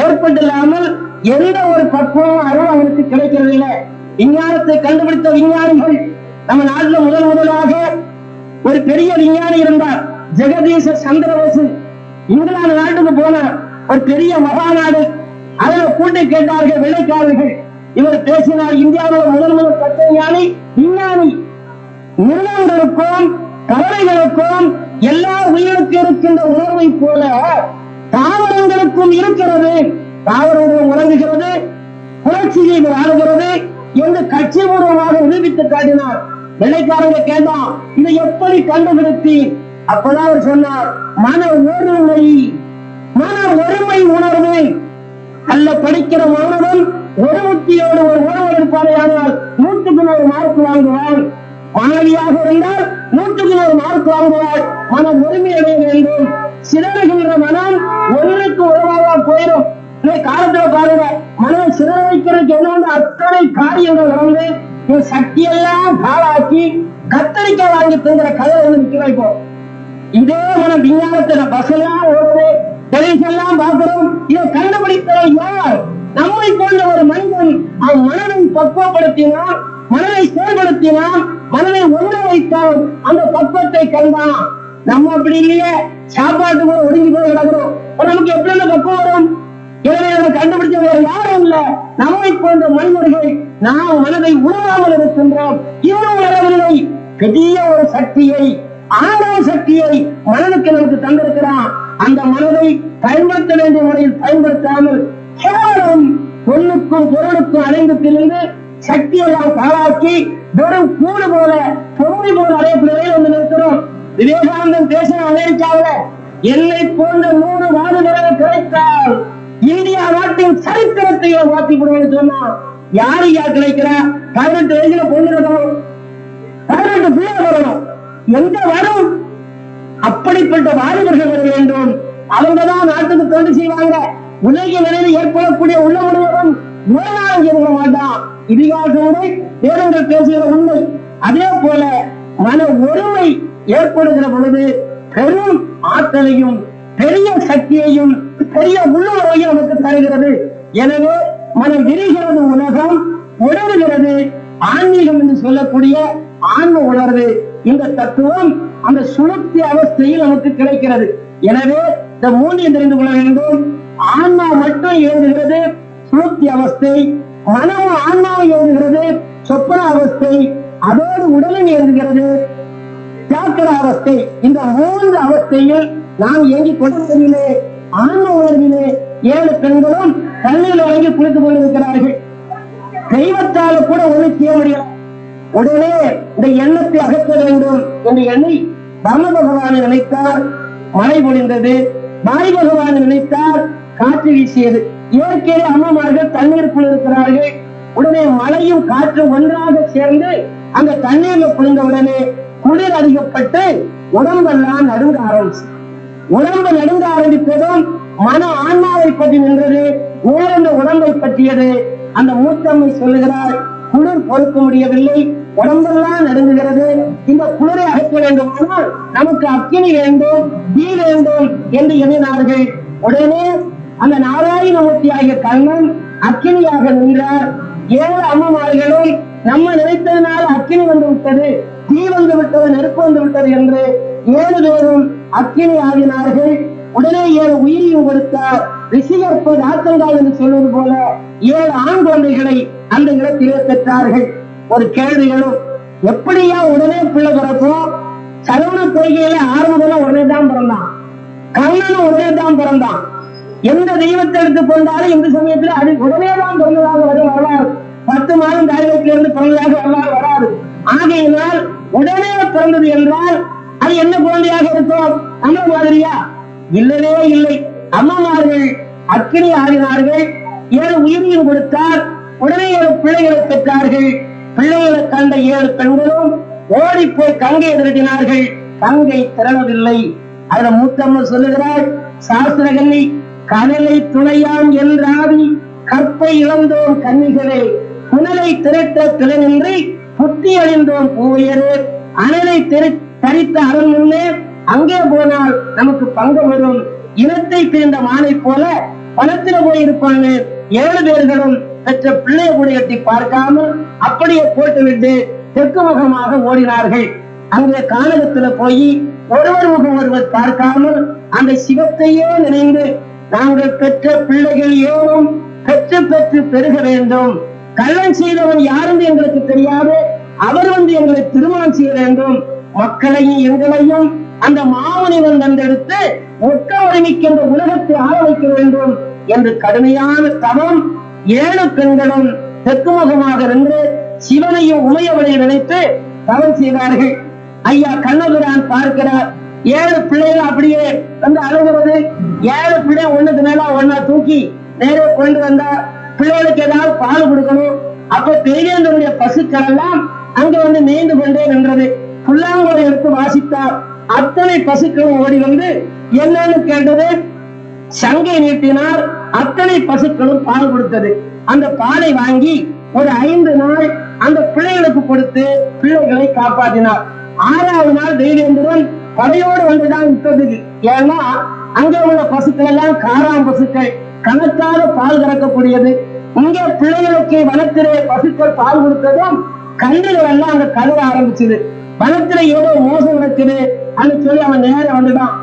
ஏற்பட்டில்லாமல் எந்த ஒரு பக்குவமும் அருள் அவனுக்கு கிடைக்கிறது இல்லை. விஞ்ஞானத்தை கண்டுபிடித்த விஞ்ஞானிகள் நம்ம நாட்டில் முதலாக ஒரு பெரிய விஞ்ஞானி இருந்தார், ஜெகதீஷ சந்திரபோஸ். இங்கிலாந்து நாட்டுக்கு போனார். ஒரு பெரிய மகாநாடு. அதில் கூட்டி கேட்டார்கள் வெள்ளைக்காரர்கள். இவர் பேசினார், இந்தியாவில் முதல் தத்துவஞானி விஞ்ஞானி. மிருகங்களுக்கும் பறவைகளுக்கும் எல்லா உயிருக்கு இருக்கின்ற உணர்வை போல தாவரங்களுக்கும் இருக்கிறது. தாவரங்களும் உறங்குகிறது, புரட்சியை ஆளுகிறது என்று கட்சிபூர்வமாக நிரூபித்து காட்டினார். வெள்ளைக்காரங்க கேட்டான், இதை எப்படி கண்டுபிடித்தி? அப்பதான் அவர் சொன்னார், மன ஒருமை, மன ஒருமை உணர்வு. அல்ல படிக்கிற மாணவன் ஒரு முத்தியோடு ஒரு உணவு இருப்பாரே, ஆனால் 100க்கு 100 மார்க் வாங்குவான். மாணவியாக இருந்தால் 100க்கு 100 மார்க் வாங்குவாள். மன ஒருமை அடைய வேண்டும். சிதறுகின்ற மனம் ஒன்றுக்கு உறவாக போயிடும். காலத்துல பாருங்க, மனம் சிதற வைக்கிறதுக்கு என்ன அத்தனை காரியங்கள் நடந்து சக்தியெல்லாம் காலாக்கி கத்தரிக்காய் வாங்கி தங்குற கதை வந்து நிற்கிறோம். இப்போ இதே மன விஞ்ஞானத்தை பஸ்ஸெல்லாம் ஓடுது, டெலிவிஷன்லாம் பார்க்கிறோம். இதை கண்டுபிடித்தவர் யார்? நம்மை போன்ற ஒரு மனிதன். அவன் மனதை பக்குவப்படுத்தினான், மனதை செயல்படுத்தினான், மனதை ஒன்று வைத்தான், அந்த பக்குவத்தை கண்டான். நம்ம அப்படி இல்லையே, சாப்பாட்டு கூட ஒடுங்கி போய் கிடக்கிறோம். நமக்கு எப்படி பக்குவம் வரும்? எனவே அதை கண்டுபிடிச்ச வேறு யாரும் இல்ல, நம்மை போன்ற மனிதர்கள். நாம் மனதை உணராமல் இருக்கின்றோம். இன்னும் உணரவில்லை. பெரிய ஒரு சக்தியை, ஆறாம் சக்தியை மனதுக்கு நமக்கு தந்திருக்கிறான். அந்த மனதை பயன்படுத்த வேண்டிய முறையில் பயன்படுத்தாமல் கேவலம் பொண்ணுக்கும் பொருளுக்கும் அடைந்து திரிந்து சக்தியெல்லாம் பாழாக்கி வெறும் கூடு போல பொறுமை போல அடையக்கூடிய நிலையில் வந்து நிற்கிறோம். விவேகானந்தன் பேசின அமெரிக்காவில என்னை போன்ற 100 வாலிபர்கள் கிடைத்தால் இந்தியா நாட்டின் சரித்திரத்தையே மாற்றி விடுவோம்னு சொன்னா யாரு யார் கிடைக்கிறா? 18 வயசுல பொண்ணு இருக்கணும், 18 பிள்ளை வரணும், எங்க வரும்? அப்படிப்பட்ட வாலிபர்கள் வர வேண்டும். அவங்கதான் நாட்டுக்கு தொண்டு செய்வாங்க. உலக நிலையில் ஏற்படக்கூடிய உள்ள முழுவதும் நோயாளம் செய்ய மாட்டான். இதிகாசங்களை பேரங்கள் பேசுகிற உண்மை. அதே போல மன ஒருமை ஏற்படுகிற பொழுது பெரும் ஆற்றலையும் பெரிய சக்தியையும் பெரிய உள்ளுணர்வையும் நமக்கு தருகிறது. எனவே மனம் விரிகிறது, உலகம் உணர்கிறது. ஆன்மீகம் என்று சொல்லக்கூடிய ஆன்ம உணர்வு, இந்த தத்துவம் அந்த சுளுப்தி அவஸ்தையில் நமக்கு கிடைக்கிறது. எனவே இந்த மூன்றையும் தெரிந்து கொள்ள வேண்டும். ஆன்மா மட்டும் இயங்குகிறது சுளுப்தி அவஸ்தை, மனமும் ஆன்மாவும் இயங்குகிறது சொப்பன அவஸ்தை, அதோடு உடலும் இயங்குகிறது ஜாக்கிர அவஸ்தை. இந்த 3 அவஸ்தையில் நாம் இயங்கிக் கொண்டிருக்கிறே. ஆன்ம உணர்விலே 7 பெண்களும் தண்ணீர் வழங்கி குளித்துக் கொண்டிருக்கிறார்கள். தெய்வத்தால கூட ஒண்ணு செய்ய முடியல. உடனே இந்த எண்ணத்தை அகற்ற வேண்டும் என்று எண்ணி பிரம்ம பகவானை நினைத்தார், மழை பொழிந்தது. வாயு பகவானை நினைத்தார், காற்று வீசியது. இயற்கையிலே அம்மமார்கள் தண்ணீருக்குள் இருக்கிறார்கள். உடனே மழையும் காற்றும் ஒன்றாக சேர்ந்து அந்த தண்ணீர்ல குளிர்ந்த உடனே குளிர் அதிகப்பட்டு உடம்பெல்லாம் நடுங்க ஆரம்பிச்சு. உடம்பு நடுங்க ஆரம்பித்ததும் மன ஆன்மாவை பற்றி நின்றது, நேர்ந்த உடம்பை பற்றியது. அந்த மூத்தம்மை சொல்லுகிறார், குளிர் பொறுக்க முடியவில்லை, உடம்பெல்லாம் நடுங்குகிறது. இந்த குளிரை அகற்ற வேண்டுமானால் நமக்கு அக்கினி வேண்டும், தீ வேண்டும் என்று எண்ணினார்கள். உடனே அந்த நாராயணமூர்த்தி ஆகிய கண்ணன் அக்கினியாக நின்றார். 7 அம்மமார்களும் நம்ம நினைத்ததுனால அக்கினி வந்து விட்டது, தீ வந்து விட்டது, நெருப்பு வந்து விட்டது என்று 7 பேரும் அக்கினி ஆகினார்கள். உடனே 7 உயிரையும் கொடுத்தார். ரிஷிகற்ப ஆத்தங்கால் என்று சொல்வது போல 7 ஆண் குழந்தைகளை அந்த இடத்திலே பெற்றார்கள். ஒரு கேள்விகளும், எப்படியா உடனே பிள்ளை பிறக்கும்? சரவண பொய்கையில ஆரம்பத்துல உடனே தான் பிறந்தான், கண்ணனும் உடனே தான் பிறந்தான். எந்த தெய்வத்தை எடுத்துக் கொண்டாலும் இந்த சமயத்துல அது உடனே தான் பிறந்ததாக வரும் வரலாறு. 10 மாதம் தாய்வத்திலிருந்து பிறந்ததாக வரலாறு வராது. ஆகையினால் உடனே பிறந்தது என்றால் அது என்ன குழந்தையாக இருக்கும்? அந்த மாதிரியா? இல்லவே இல்லை. அம்மமார்கள் அக்கினி ஆடினார்கள். 7 உயிரையும் கொடுத்தார். உடனே 7 பிள்ளைகளை பெற்றார்கள். பிள்ளைகளை கண்ட 7 பெண்களும் ஓடி போய் கங்கையை திரட்டினார்கள். கங்கை திரளவில்லை. அதுல மூத்தம்ம சொல்லுகிறார், சாஸ்திரகன்னி கடலை துணையாம் என்றாவி கற்பை இழந்தோம் கன்னிகளே, புனலை திரட்ட திறனின்றி புத்தி அழிந்தோம் பூவையரே, அனலை தரித்த அரண் முன்னே அங்கே போனால் நமக்கு பங்கு வரும். இனத்தை பிரிந்த மானை போல பணத்தில போயிருப்பாங்க. 7 பேர்களும் பெற்ற பிள்ளைய கூட எட்டி பார்க்காமல் அப்படியே போட்டுவிட்டு தெற்கு முகமாக ஓடினார்கள். அங்கே கானகத்துல போய் ஒருவர் முகம் ஒருவர் பார்க்காமல் அந்த சிவத்தையே நினைந்து நாங்கள் பெற்ற பிள்ளைகள் ஏனும் பெற்று பெற்று பெருக வேண்டும். கள்ளம் செய்தவன் யாரும் எங்களுக்கு தெரியாது, அவர் வந்து எங்களை திருமணம் செய்ய வேண்டும். மக்களையும் எங்களையும் அந்த மாமுனிவன் வந்தெடுத்து ஒக்க ஒருமிக்கின்ற உலகத்தை ஆள வைக்க வேண்டும் என்று கடுமையான தவம் 7 பெண்களும் தெற்குமுகமாக நின்று சிவனையும் உமையவளையும் நினைத்து தவம் செய்தார்கள். ஐயா கண்ணபிரான் பார்க்கிறார், 7 பிள்ளைகள் அப்படியே வந்து அழுகிறது. 7 பிள்ளை ஒண்ணுக்கு மேல ஒன்னா தூக்கி நேரே கொண்டு வந்தார். பிள்ளைகளுக்கு ஏதாவது பால் கொடுக்கணும். அப்ப பெரியவர்களுடைய பசுக்கள் எல்லாம் அங்க வந்து மேய்ந்து கொண்டே நின்றது. புல்லாங்குழலை எடுத்து வாசித்தார். அத்தனை பசுக்களும் ஓடி வந்து என்னன்னு கேட்டது. சங்கை நீட்டினார். அத்தனை பசுக்களும் பால் கொடுத்தது. அந்த பாலை வாங்கி ஒரு 5 நாள் அந்த பிள்ளைகளுக்கு கொடுத்து பிள்ளைகளை காப்பாற்றினார். 6வது நாள் தெய்வேந்திரன் படையோடு வந்துதான் விட்டதுக்கு. ஏன்னா அங்கே உள்ள பசுக்கள் எல்லாம் காராம் பசுக்கள், கணக்காக பால் கறக்கக்கூடியது. இங்கே பிள்ளைகளுக்கு வனத்திலே பசுக்கள் பால் கொடுத்ததும் கன்றுகள் எல்லாம் அங்க கழுவ ஆரம்பிச்சது. வனத்துல ஏதோ மோசம் நடக்குது அப்படின்னு சொல்லி அவன் நேரம் வந்துட்டான்.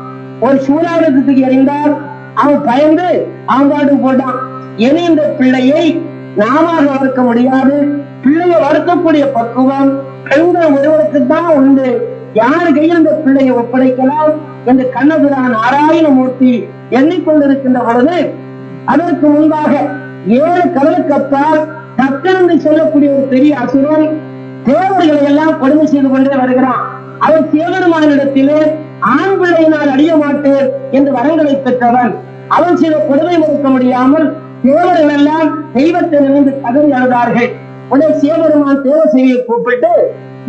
ஒரு சூறாவளத்துக்கு எறிந்தால் அவன் பயந்து அவன் பாட்டுக்கு போட்டான். இனி இந்த பிள்ளையை நாம வளர்க்க முடியாது. பிள்ளையை வளர்க்கக்கூடிய பக்குவம் பெண்கள் ஒருவருக்கு தான் உண்டு. யாரு கையில் இந்த பிள்ளையை ஒப்படைக்கலாம் என்று கண்ணபிரான் நாராயணமூர்த்தி எண்ணிக்கொண்டிருக்கின்ற பொழுது அதற்கு முன்பாக 7 கடலுக்கு அப்பால் தக்கன் என்று சொல்லக்கூடிய ஒரு பெரிய அசுரன் தேவர்களை எல்லாம் கொடுமை செய்து கொண்டே வருகிறான். அவன் சிவபெருமானிடத்திலே ஆண் பிள்ளையினால் அழிய மாட்டேன் என்று வரங்களை பெற்றவன். அவன் செய்த கொடுமை மறுக்க முடியாமல் தேவர்கள் எல்லாம் தெய்வத்தை நினைந்து கதறி அழுதார்கள். உடனே சிவபெருமான் தேவசேனையை கூப்பிட்டு,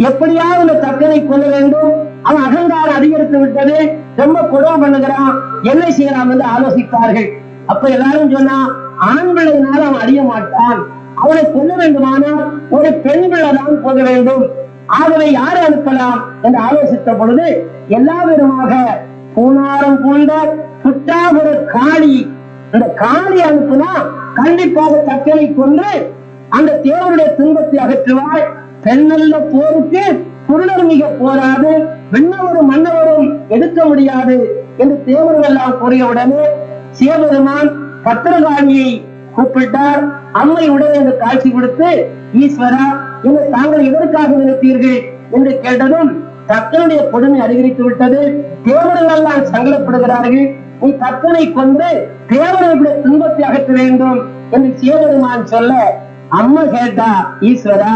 எப்படியாவது தக்கனை கொள்ள வேண்டும், அவன் அகங்காரம் அதிகரித்து விட்டது, ரொம்ப கொடுமை பண்ணுகிறான், என்ன செய்யலாம் என்று ஆலோசித்தார்கள். அப்ப எல்லாரும் சொன்னா, ஆண் பிள்ளையினால் அவன் அழிய மாட்டான், அவனை கொல்ல வேண்டுமானால் ஒரு பெண் பிள்ளைதான் போக வேண்டும், ஆகவே யாரை அனுப்பலாம் என்று ஆலோசித்த பொழுது எல்லா விதமாக பூனாரம் பூண்ட சுட்டாபுர காளி, அந்த காளி அனுப்புனா கண்டிப்பாக தக்கனை கொன்று அந்த தேவருடைய துன்பத்தை அகற்றுவாள். பெண்ணல்ல போருக்கு புருடர் மிக போராது, விண்ணவரும் மன்னவரும் எடுக்க முடியாது என்று தேவர்கள் எல்லாம் கூறியவுடனே சிவபெருமான் பத்திரகாளியை கூப்பிட்டார். அம்மை உடனே இந்த காட்சி கொடுத்து, ஈஸ்வரா, என்னை தாங்கள் எதற்காக நினைத்தீர்கள் என்று கேட்டதும் தக்கனுடைய கொடுமை அதிகரித்து விட்டது, தேவர்கள் எல்லாம் சங்கடப்படுகிறார்கள், நீ தக்கனை கொண்டு தேவர்களுடைய துன்பத்தை அகற்ற வேண்டும் என்று சிவபெருமான் சொல்ல, அம்மா கேட்டா, ஈஸ்வரா,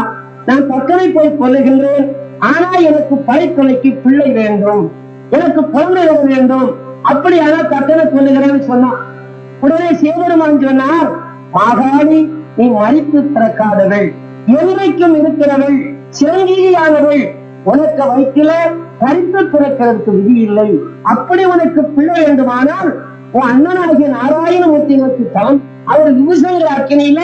நான் தக்கனை போய் கொல்லுகின்றேன், ஆனா எனக்கு படைத்துணைக்கு பிள்ளை வேண்டும், எனக்கு குழந்தை வேண்டும், அப்படியானா தக்கனை கொல்லுகிறேன்னு சொன்னான். உடனே சிவபெருமான் சொன்னார், மாகாளி, நீ மறித்து பிறக்காதவள், என்றைக்கும் இருக்கிறவள், சிரஞ்சீவியானவள், உனக்கு வயிற்றில கருத்து பிறக்கிறதுக்கு விதி இல்லை, அப்படி உனக்கு பிள்ளை வேண்டுமானால் உன் அண்ணனாகிய நாராயணமூர்த்தி நோக்கி தான் அவர் விவசாய அக்கினியில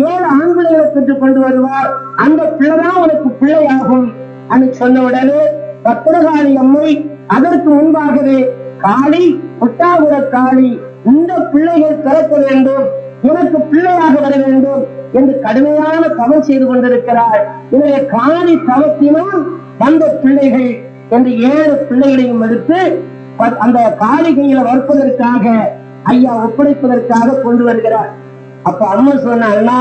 7 ஆண் பிள்ளைகளை பெற்றுக் கொண்டு வருவார், அந்த பிள்ளைதான் உனக்கு பிள்ளையாகும் என்று சொன்ன உடனே பத்திரகாளி அம்மை அதற்கு முன்பாகவே, காளி, புட்டாபுர காளி, இந்த பிள்ளைகள் பிறக்க வேண்டும், எனக்கு பிள்ளையாக வர வேண்டும் என்று கடுமையான தவம் செய்து கொண்டிருக்கிறார். எனவே காளி தவத்தினால் வந்த பிள்ளைகள் என்று 7 பிள்ளைகளையும் எடுத்து அந்த காளிகையில வளர்ப்பதற்காக ஐயா ஒப்படைப்பதற்காக கொண்டு வருகிறார். அப்ப அம்மா சொன்ன, அண்ணா,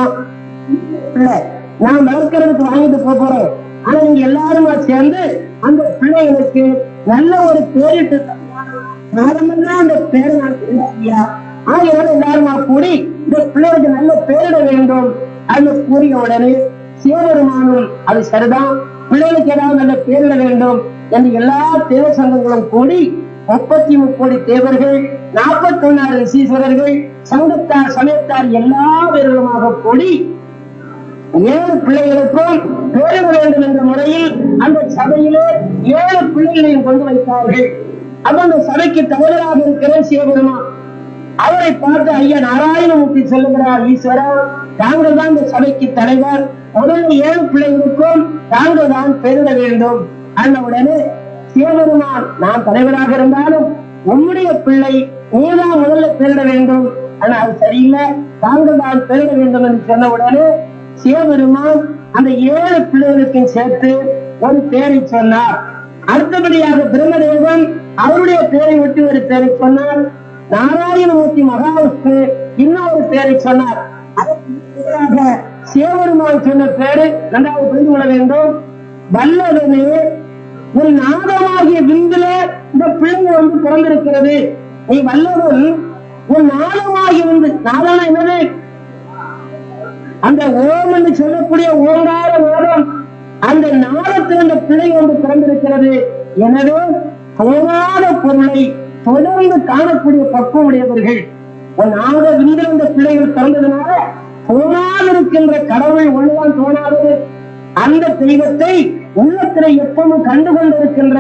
நான் வளர்க்கறதுக்கு வாங்கிட்டு போறேன், ஆனா நீங்க எல்லாருமா சேர்ந்து அந்த பிள்ளைகளுக்கு நல்ல ஒரு பேரிட்டு அந்த பேரை நான் ஆகையால எல்லாருமா கூடி இந்த பிள்ளைகளுக்கு நல்ல பேரிட வேண்டும் என்று கூறிய உடனே சிவபெருமானும் அது சரிதான், பிள்ளைகளுக்கு ஏதாவது நல்ல பேரிட வேண்டும் என்று எல்லா தேவ சங்கங்களும் கூடி 33 கோடி தேவர்கள், 41 ரிஷீஸ்வரர்கள், சங்கத்தார், சமயத்தார் எல்லா பேர்களுமாக கூடி 7 பிள்ளைகளுக்கும் பேரிட வேண்டும் என்ற முறையில் அந்த சபையிலே 7 பிள்ளைகளையும் கொண்டு வைத்தார்கள். அப்ப அந்த சபைக்கு தலைவராக இருக்கிற சிவபெருமான் அவரை பார்த்து, ஐயா நாராயணமூர்த்தி சொல்லுகிறார், ஈஸ்வரா, தாங்கள் தான் இந்த சபைக்கு தலைவர், முதல்ல 7 பிள்ளைகளுக்கும் தாங்கள் தான் பெருட வேண்டும். அந்த உடனே சிவபெருமான், நான் தலைவராக இருந்தாலும் உம்முடைய பிள்ளை நீதான் முதல்ல பெருட வேண்டும், ஆனா அது சரியில்லை, தாங்கள் தான் பெருட வேண்டும் என்று சொன்ன உடனே சிவபெருமான் அந்த 7 பிள்ளைகளுக்கும் சேர்த்து ஒரு பேரை சொன்னார். அடுத்தபடியாக பிரம்மதேவன் அவருடைய பேரை விட்டு ஒரு பேரை சொன்னார். நாராயணமூர்த்தி மகாவிஷ்ணு இன்னொரு பேரை சொன்னார். சிவபெருமான் சொன்ன பேரு நன்றாக புரிந்து கொள்ள வேண்டும். வல்லவனே, ஒரு நாதமாகிய விந்துல இந்த பிள்ளைங்க பிறந்திருக்கிறது, நீ வல்லவன், ஒரு நாதமாகிய விந்து, நாதான என்னது, அந்த ஓம் என்று சொல்லக்கூடிய ஓங்கார நாதம், அந்த நாதத்தில் அந்த பிள்ளை பிறந்திருக்கிறது. எனவே தோணாத பொருளை தொடர்ந்து காணக்கூடிய பக்குவம் உடையவர்கள், ஒரு நாத விந்தில் அந்த பிள்ளைகள் பிறந்ததுனால தோணாதிருக்கின்ற கடவுள் ஒன்றுதான் தோணாதது, அந்த தெய்வத்தை உள்ளத்திலே எப்பவும் கண்டுகொண்டிருக்கின்ற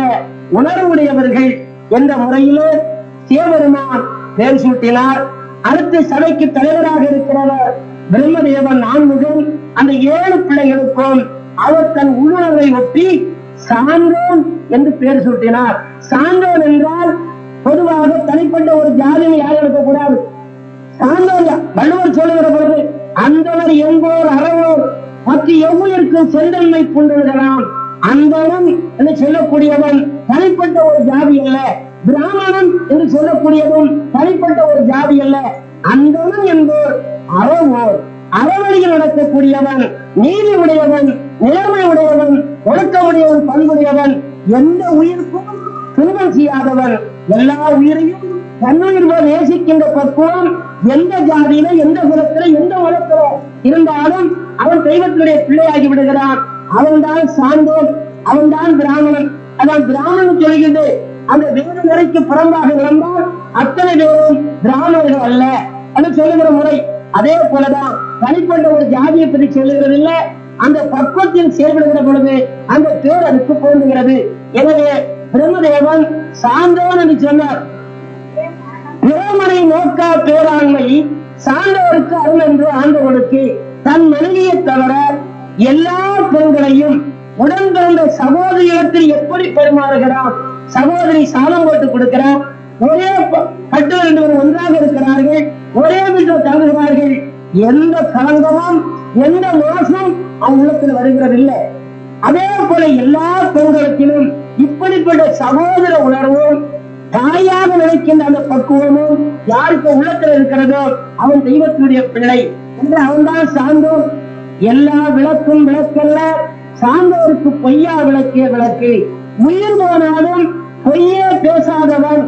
உணர்வுடையவர்கள் என்ற முறையிலே சிவபெருமான் பேர் சூட்டினார். அடுத்து சபைக்கு தலைவராக இருக்கிறவர் பிரம்மதேவன் நான்முகன். அந்த 7 பிள்ளைகளுக்கும் அவர் தன் உள்ளுணர்வை ஒட்டி சான்றோன் என்று பெயர் சூட்டினார். சான்றோன் என்றால் பொதுவாக தனிப்பட்ட ஒரு ஜாதியை யாரும் எடுக்கக்கூடாது. சான்றோன் வள்ளுவர் சொல்லுகிற பொழுது, அந்தவர் என்போர் அறவோர் மற்ற எவ்வுயிருக்கும் செந்தன்மை பூண்டுகிறான். அந்தவன் என்று சொல்லக்கூடியவன் தனிப்பட்ட ஒரு ஜாதி அல்ல, பிராமணன் என்று சொல்லக்கூடியவன் தனிப்பட்ட ஒரு ஜாதி அல்ல. அந்தவன் என்போர் அறவோர், அறவழியில் நடக்கக்கூடியவன், நீதி உடையவன், நேர்மை உடையவன், ஒழுக்கமுடையவன், பண்புடையவன், எந்த உயிருக்கும் துன்பம் செய்யாதவன், எல்லா உயிரையும் தன்னுயிர் போல் நேசிக்கின்ற பக்குவம் எந்த ஜாதியில, எந்த குலத்தில, எந்த மதத்தில இருந்தாலும் அவன் தெய்வத்தினுடைய பிள்ளையாகி விடுகிறான். அவன்தான் சான்றோன், அவன்தான் பிராமணன். அதான் பிராமணன் சொல்கிறது. அந்த வேத முறைக்கு புறம்பாக நடந்தால் அத்தனை பேரும் பிராமணர்கள் அல்ல என்று சொல்லுகிற முறை. அதே போலதான் தனிப்பட்ட ஒரு ஜாதியை பற்றி சொல்லுகிறது இல்ல, அந்த பக்குவத்தில் செயல்படுகிற பொழுது அந்த பேர் அதுக்கு பொருந்துகிறது. எனவே பிரம்மதேவன் சான்றோன் என்று சொன்னார். பிறமனை நோக்கா பேராண்மை சான்றோருக்கு அருள் என்று ஆண்டவனுக்கு தன் மனைவியை தவிர எல்லா பெண்களையும் உடன் பிறந்த சகோதரியிடத்தில் எப்படி பெருமாறுகிறான். சகோதரி சாதம் போட்டு கொடுக்கிறார், ஒரே கட்டு ரெண்டு பேரும் ஒன்றாக இருக்கிறார்கள், ஒரே வீட்டில் தங்குகிறார்கள். எந்த களங்கமும் எந்த மோசம் அவன் உள்ளத்தில் வருகிறது இல்லை. அதே போல எல்லா பெண்களுக்கிலும் இப்படிப்பட்ட சகோதர உணர்வும் தாயாக நினைக்கின்ற அந்த பக்குவமும் யாருக்கு உள்ளத்தில் இருக்கிறதோ அவன் தெய்வத்தினுடைய பிள்ளை என்று அவன்தான் சான்றோன். எல்லா விளக்கும் விளக்கல்ல, சான்றோருக்கு பொய்யா விளக்கிய விளக்கு. உயிர் போனாலும் பொய்யே பேசாதவன்.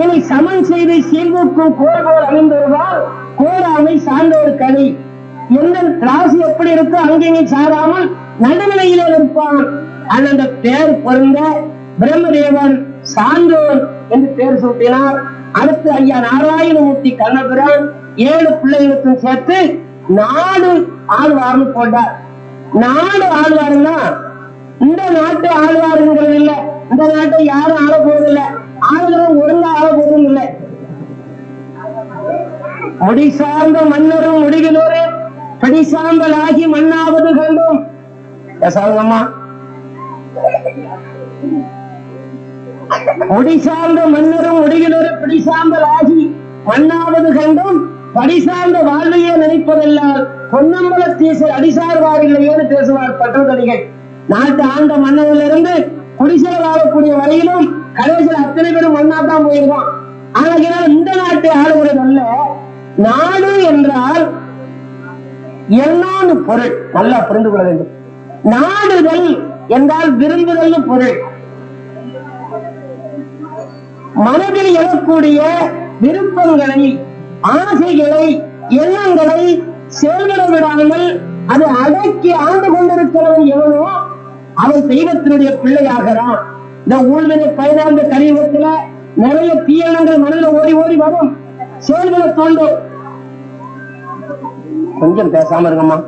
இனி சமன் செய்து சீர்தூக்கும் கோர்கோர் அணிந்திருவார் கோராமை சான்றோர் கனி. எந்த ராசி எப்படி இருக்கோ அங்கேயே சாராமல் நடுநிலையிலே இருப்பான். அந்த பேர் பொருந்த பிரம்மதேவன் சான்றோர் என்று பேர் சூட்டினார். அடுத்து ஐயா நாராயணமூர்த்தி கண்ணபிரான் 7 பிள்ளைகளுக்கும் சேர்த்து நாடு ஆழ்வார்னு போட்டார். நாடு ஆழ்வாருன்னா இந்த நாட்டு ஆழ்வாருங்கிறது இல்ல, இந்த நாட்டை யாரும் ஆள போவதில்லை, ஆளுகளும் ஒழுங்கா ஆள போவதும் இல்லை. முடி சார்ந்த மன்னரும் முடிகளோரு படிசாம்பல் ஆகி மண்ணாவது கண்டும் பேசாங்கம்மா. முடி சார்ந்த மன்னரும் முடிகளோரு பிடிசாம்பல் ஆகி மண்ணாவது கண்டும் படிசார்ந்த வாழ்வையே நினைப்பதெல்லாம் பொன்னம்பல தீசர் அடிசார்வார் இல்லையோன்னு பேசுவார் பட்டத்தடிகள். நாட்டு ஆண்ட மன்னனிலிருந்து குடிசை வாழக்கூடிய வரையிலும் கடைசியில் அத்தனை பேரும் ஒன்னாதான் போயிருவான். ஆனால் இந்த நாட்டை ஆளுகிறது அல்ல. நாடு என்றால் என்னன்னு பொருள் நல்லா புரிந்து கொள்ள வேண்டும். நாடுதல் என்றால் விரும்புதல் பொருள். மனதில் எழக்கூடிய விருப்பங்களை, ஆசைகளை, எண்ணங்களை செயல்பட விடாமல் அது அடக்கி ஆண்டு கொண்டிருக்கிறவன் எவனோ அவன் தெய்வத்தினுடைய பிள்ளையாகிறான். இந்த ஊழ்வினை பயனாந்த கலியுகத்துல நிறைய தீயணங்கள் மனதில் ஓடி ஓடி வரும், செயல்பட தோன்றும். கொஞ்சம் பேசாம இருக்கமா.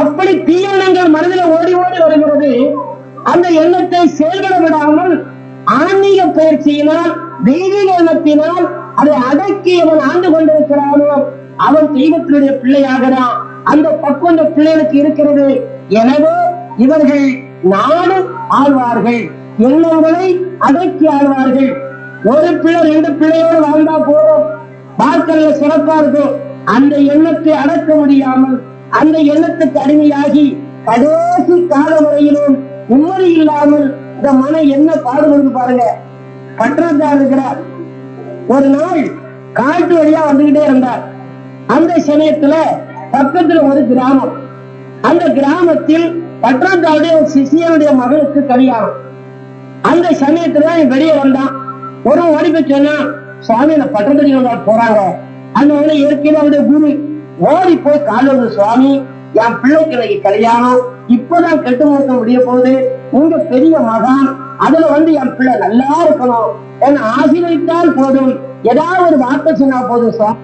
அப்படி தீயணங்கள் மனதில் ஓடி ஓடி வருகிறது. அந்த எண்ணத்தை செயல்பட விடாமல் ஆன்மீக பயிற்சியினால், தெய்வீக எண்ணத்தினால் அதை அடக்கி அவன் ஆண்டு கொண்டிருக்கிறானோ அவன் தெய்வத்தினுடைய பிள்ளையாகிறான். அந்த பக்குவம் பிள்ளைகளுக்கு இருக்கிறது. எனவே இவர்கள் நாடு ஆழ்வார்கள், எண்ணங்களை அடக்கி ஆழ்வார்கள். ஒரு பிள்ளை 2 பிள்ளையோடு வாழ்ந்தா போதும், வாழ்க்கையில சிறப்பா இருக்கும். அந்த எண்ணத்தை அடக்க முடியாமல் அந்த எண்ணத்துக்கு அடிமையாகி கடைசி கால முறையிலும் நிம்மதி இல்லாமல் இந்த மனம் என்ன பாடுபடுது பாருங்க. பட்டணத்தார் இருக்கிறார். ஒரு நாள் காட்டு வழியா வந்துகிட்டே இருந்தார். அந்த சமயத்துல பக்கத்துல ஒரு கிராமம். அந்த கிராமத்தில் பட்டணத்தாருடைய ஒரு சிஷியனுடைய மகளுக்கு கல்யாணம். அந்த சமயத்துல வெளியே வந்தான். ஒரு ஓடிப்ப சொன்னா, சுவாமி அந்த பட்டணத்துல போறாங்க. அந்த இயற்கையில அவருடைய குரு ஓடி போய் காலோடு, சுவாமி என் பிள்ளைக்கு எனக்கு கல்யாணம், இப்பதான் கெட்டு முழுக்க முடிய போகுது, உங்க பெரிய மகான், அதுல என் பிள்ளை நல்லா இருக்கணும், என்ன ஆசீர்வதித்தால் போதும், ஏதாவது ஒரு வார்த்தை சொன்னா போதும் சுவாமி.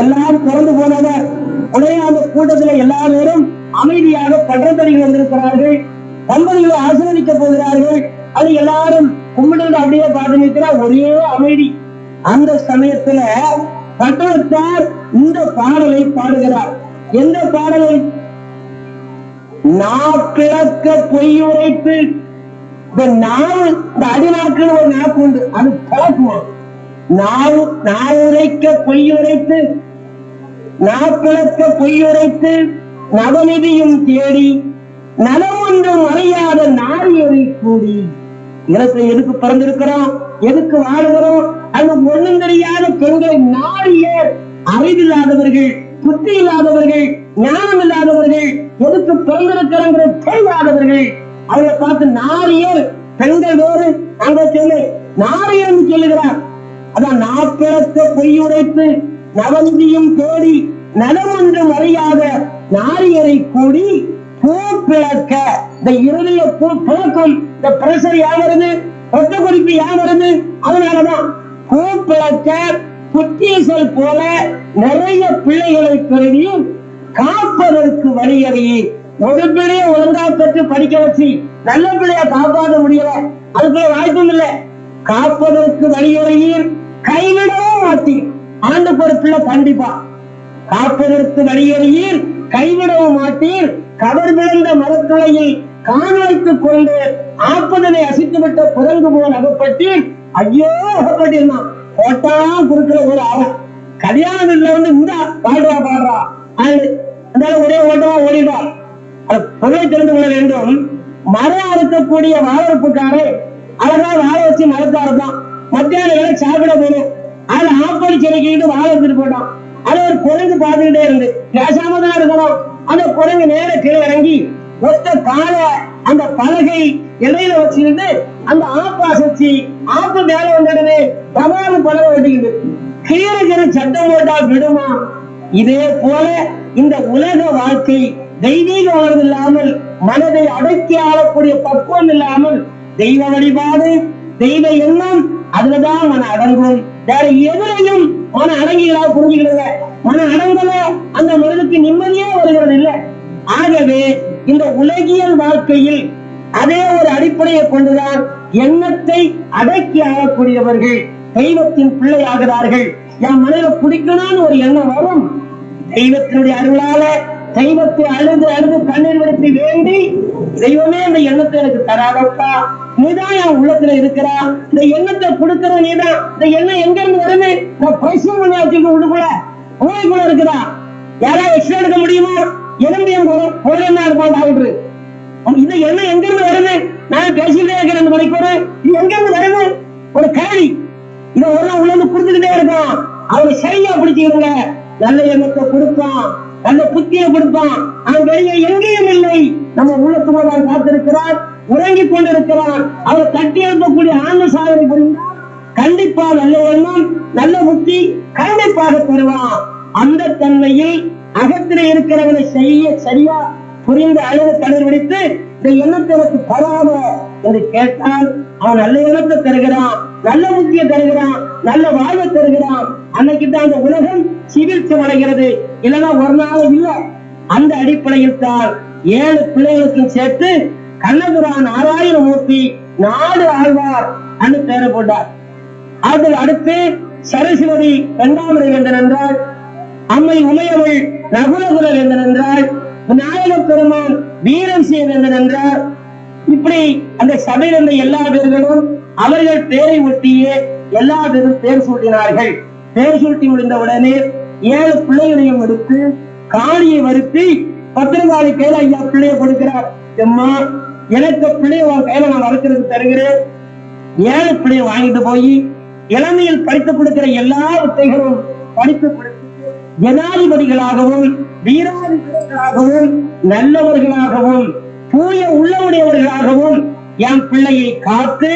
எல்லாம் திறந்து போனவர். உடனே அந்த கூட்டத்தில் எல்லா பேரும் அமைதியாக பற்றத்தடிகள் வந்திருக்கிறார்கள். தம்பதிகளை ஆசீர்வதிக்க போகிறார்கள். அது எல்லாரும் கும்பிட்டு அப்படியே பார்த்து நிற்கிறார். ஒரே அமைதி. அந்த சமயத்துல பட்டணத்தார் இந்த பாடலை பாடுகிறார். எந்த பாடலை? நாப்பிழக்க பொய் உரைத்து, இந்த நாவு, இந்த அடிநாட்கள் ஒரு நாக்கு உண்டு, அது பழக்குமா? நாவுரைக்க பொய் உரைத்து, நாப்பிழக்க பொய் உரைத்து, நவநிதியும் தேடி, நலம் ஒன்றும் அறியாத நாரியரை கூடி. இடத்துல எதுக்கு பிறந்திருக்கிறோம், எதுக்கு வாழுகிறோம்? அந்த ஒண்ணும் தெரியாத பெண்கள், நாரியர், அறிவில்லாதவர்கள், புத்தி இல்லாதவர்கள், ஞானம் இல்லாதவர்கள், எதுக்கு பிறந்திருக்கிறோங்கிற தெரியாதவர்கள், அவரை பார்த்து நாரியர், பெண்கள் வேறு, அங்க சொல்லு நாரியர் சொல்லுகிறார். அதான் நாப்பிழக்க பொய் உரைத்து, நவநிதியும் தேடி, நலம் ஒன்றும் அறியாத நாரியரை கூடி, பூ பிளக்க. இந்த இறுதிய பூ பிளக்கும். இந்த பிரஷர் யாவது, ரத்த குறிப்பு யாவது, அதனாலதான் பூ பிளக்க புத்தீசல் போல நிறைய பிள்ளைகளை பெருகி காப்பதற்கு வழியறியே. ஒரு பிள்ளைய ஒழுங்கா பெற்று படிக்க வச்சு நல்ல பிள்ளைய காப்பாற்ற முடியல, அதுக்குள்ள வாய்ப்பும் இல்லை. காப்பதற்கு வழியறியீர், கைவிடவும் மாட்டீர். ஆண்டுக்கு ஒரு பிள்ளை கண்டிப்பா. காப்பதற்கு வழியறியீர், கைவிடவும் மாட்டீர். கவர் விழுந்த மரத்துளையில் கான் வைத்துக் கொண்டு ஆப்பதனை அசித்துவிட்ட குரங்கு போல் அகப்பட்டீர். ஐயோ அகப்பட்டிருந்தான். போட்டா குறுக்கிற ஒரு அவன் கல்யாணத்துல இந்த பாடுறா ஒரே ஓட்டமா ஓடிடுவா. பொருளை தெரிந்து கொள்ள வேண்டும். மரம் அறுக்கக்கூடிய வாழப்புக்காரே அழகா வாழ வச்சு மரத்தாருதான். மத்தியான வேலை சாப்பிட போனோம். அது ஆப்படி செடிக்கிட்டு வாழ வச்சுட்டு போட்டான். அது ஒரு குரங்கு பார்த்துக்கிட்டே இருந்து பேசாம தான் இருக்கணும். அந்த குரங்கு நேர கீழே இறங்கி ஒத்த கால அந்த பலகை இடையில வச்சுக்கிட்டு அந்த ஆப்ப அசைச்சு ஆப்பு மேல வந்துடுது. தபாலும் பலகை வெட்டிக்கிட்டு கீழே சட்டம் போட்டா விடுமா? இதே போல இந்த உலக வாழ்க்கை தெய்வீக உணர்வு இல்லாமல், மனதை அடக்கி ஆளக்கூடிய பக்குவம் இல்லாமல், தெய்வ வழிபாடு, தெய்வ எண்ணம் அதுலதான் மன அடங்கும். வேற எதிரையும் மன அடங்கிகளா புரிஞ்சுக்கிறது. மன அடங்கல அந்த மனதுக்கு நிம்மதியே வருகிறது இல்லை. ஆகவே இந்த உலகியல் வாழ்க்கையில் அதே ஒரு அடிப்படையை கொண்டுதான் எண்ணத்தை அடக்கி ஆளக்கூடியவர்கள் தெய்வத்தின் பிள்ளை ஆகிறார்கள். என் மனதை பிடிக்கணும்னு ஒரு எண்ணம் வரும். தெய்வத்தினுடைய அருளால தெய்வத்தை அழுது அழுது கண்ணீர் வடித்து வேண்டி, தெய்வமே இந்த எண்ணத்தை எனக்கு தராதப்பா, நீதான் என் உள்ளத்துல இருக்கிறா, இந்த எண்ணத்தை கொடுக்கிற நீதான். இந்த எண்ணம் எங்க இருந்து வருது? நான் பரிசீலனை பண்ணி வச்சுக்க உள்ளுக்குள்ள மூளைக்குள்ள இருக்குதா? யாராவது எக்ஸ்ட்ரா எடுக்க முடியுமா? எலும்பியம் பொருள் இருப்பான் டாக்டர். இந்த எண்ணம் எங்க இருந்து வருது? நான் பேசிக்கிட்டே இருக்கிறேன் 2 மணிக்கூட. இது எங்க இருந்து வருது? ஒரு கேள்வி. இதை ஒரு உள்ள கொடுத்துக்கிட்டே இருக்கான். அவங்க சரியா பிடிச்சிருங்க. நல்ல எண்ணத்தை கொடுப்பான், நல்ல புத்தியை கொடுப்பான். அவன் வெளியே எங்கேயும் இல்லை. நம்ம உள்ளத்துடன் காத்திருக்கிறான், உறங்கிக் கொண்டிருக்கிறான். அவர் தட்டி எழுப்பக்கூடிய ஆன்ம சாதனை புரிந்தால் கண்டிப்பா நல்ல எண்ணம், நல்ல புத்தி கண்டிப்பாக பெறுவான். அந்த தன்மையில் அகத்திலே இருக்கிறவனை செய்ய சரியா புரிந்து அழுது கண்ணீர் விடுத்து இந்த எண்ணத்தை எனக்கு தராத என்று கேட்டால் அவன் நல்ல எண்ணத்தை தருகிறான், நல்ல புத்தியை தருகிறான், நல்ல வாழ்வை தருகிறான். அன்னைக்குதான் அந்த உலகம் சிகிச்சை அடைகிறது. இல்லைன்னா ஒரு நாள் இல்லை. அந்த அடிப்படையில் தான் 7 பிள்ளைகளுக்கும் சேர்த்து கண்ணபுரான் 6000 மூர்த்தி 4 ஆழ்வார் அன்னு பேரை போட்டார். அதில் அடுத்து சரஸ்வதி 2ஆம் வேந்தன் என்றால், அம்மை உமையவள் நகுலகுல வேந்தன் என்றால், விநாயக பெருமான் வீரசிய வேந்தன் என்றார். இப்படி அந்த சபையில் இருந்த எல்லா பேர்களும் அவர்கள் பேரை ஒட்டியே எல்லா பேரும் பேர் சூட்டினார்கள். பேர் சூட்டி முடிந்தவுடனே 7 பிள்ளைகளையும் எடுத்து காணியை வருத்தி பத்திரகாளி கையில ஐயா பிள்ளைய கொடுக்கிறார். அம்மா, எனக்கு பிள்ளைய கையில நான் வளர்க்கறதுக்கு தருகிறேன். 7 பிள்ளைய வாங்கிட்டு போய் இளமையில் படித்து கொடுக்கிற எல்லா வித்தைகளும் படித்து கொடுத்து ஜனாதிபதிகளாகவும் வீராதிபதிகளாகவும் நல்லவர்களாகவும் தூய உள்ளவுடையவர்களாகவும் என் பிள்ளையை காத்து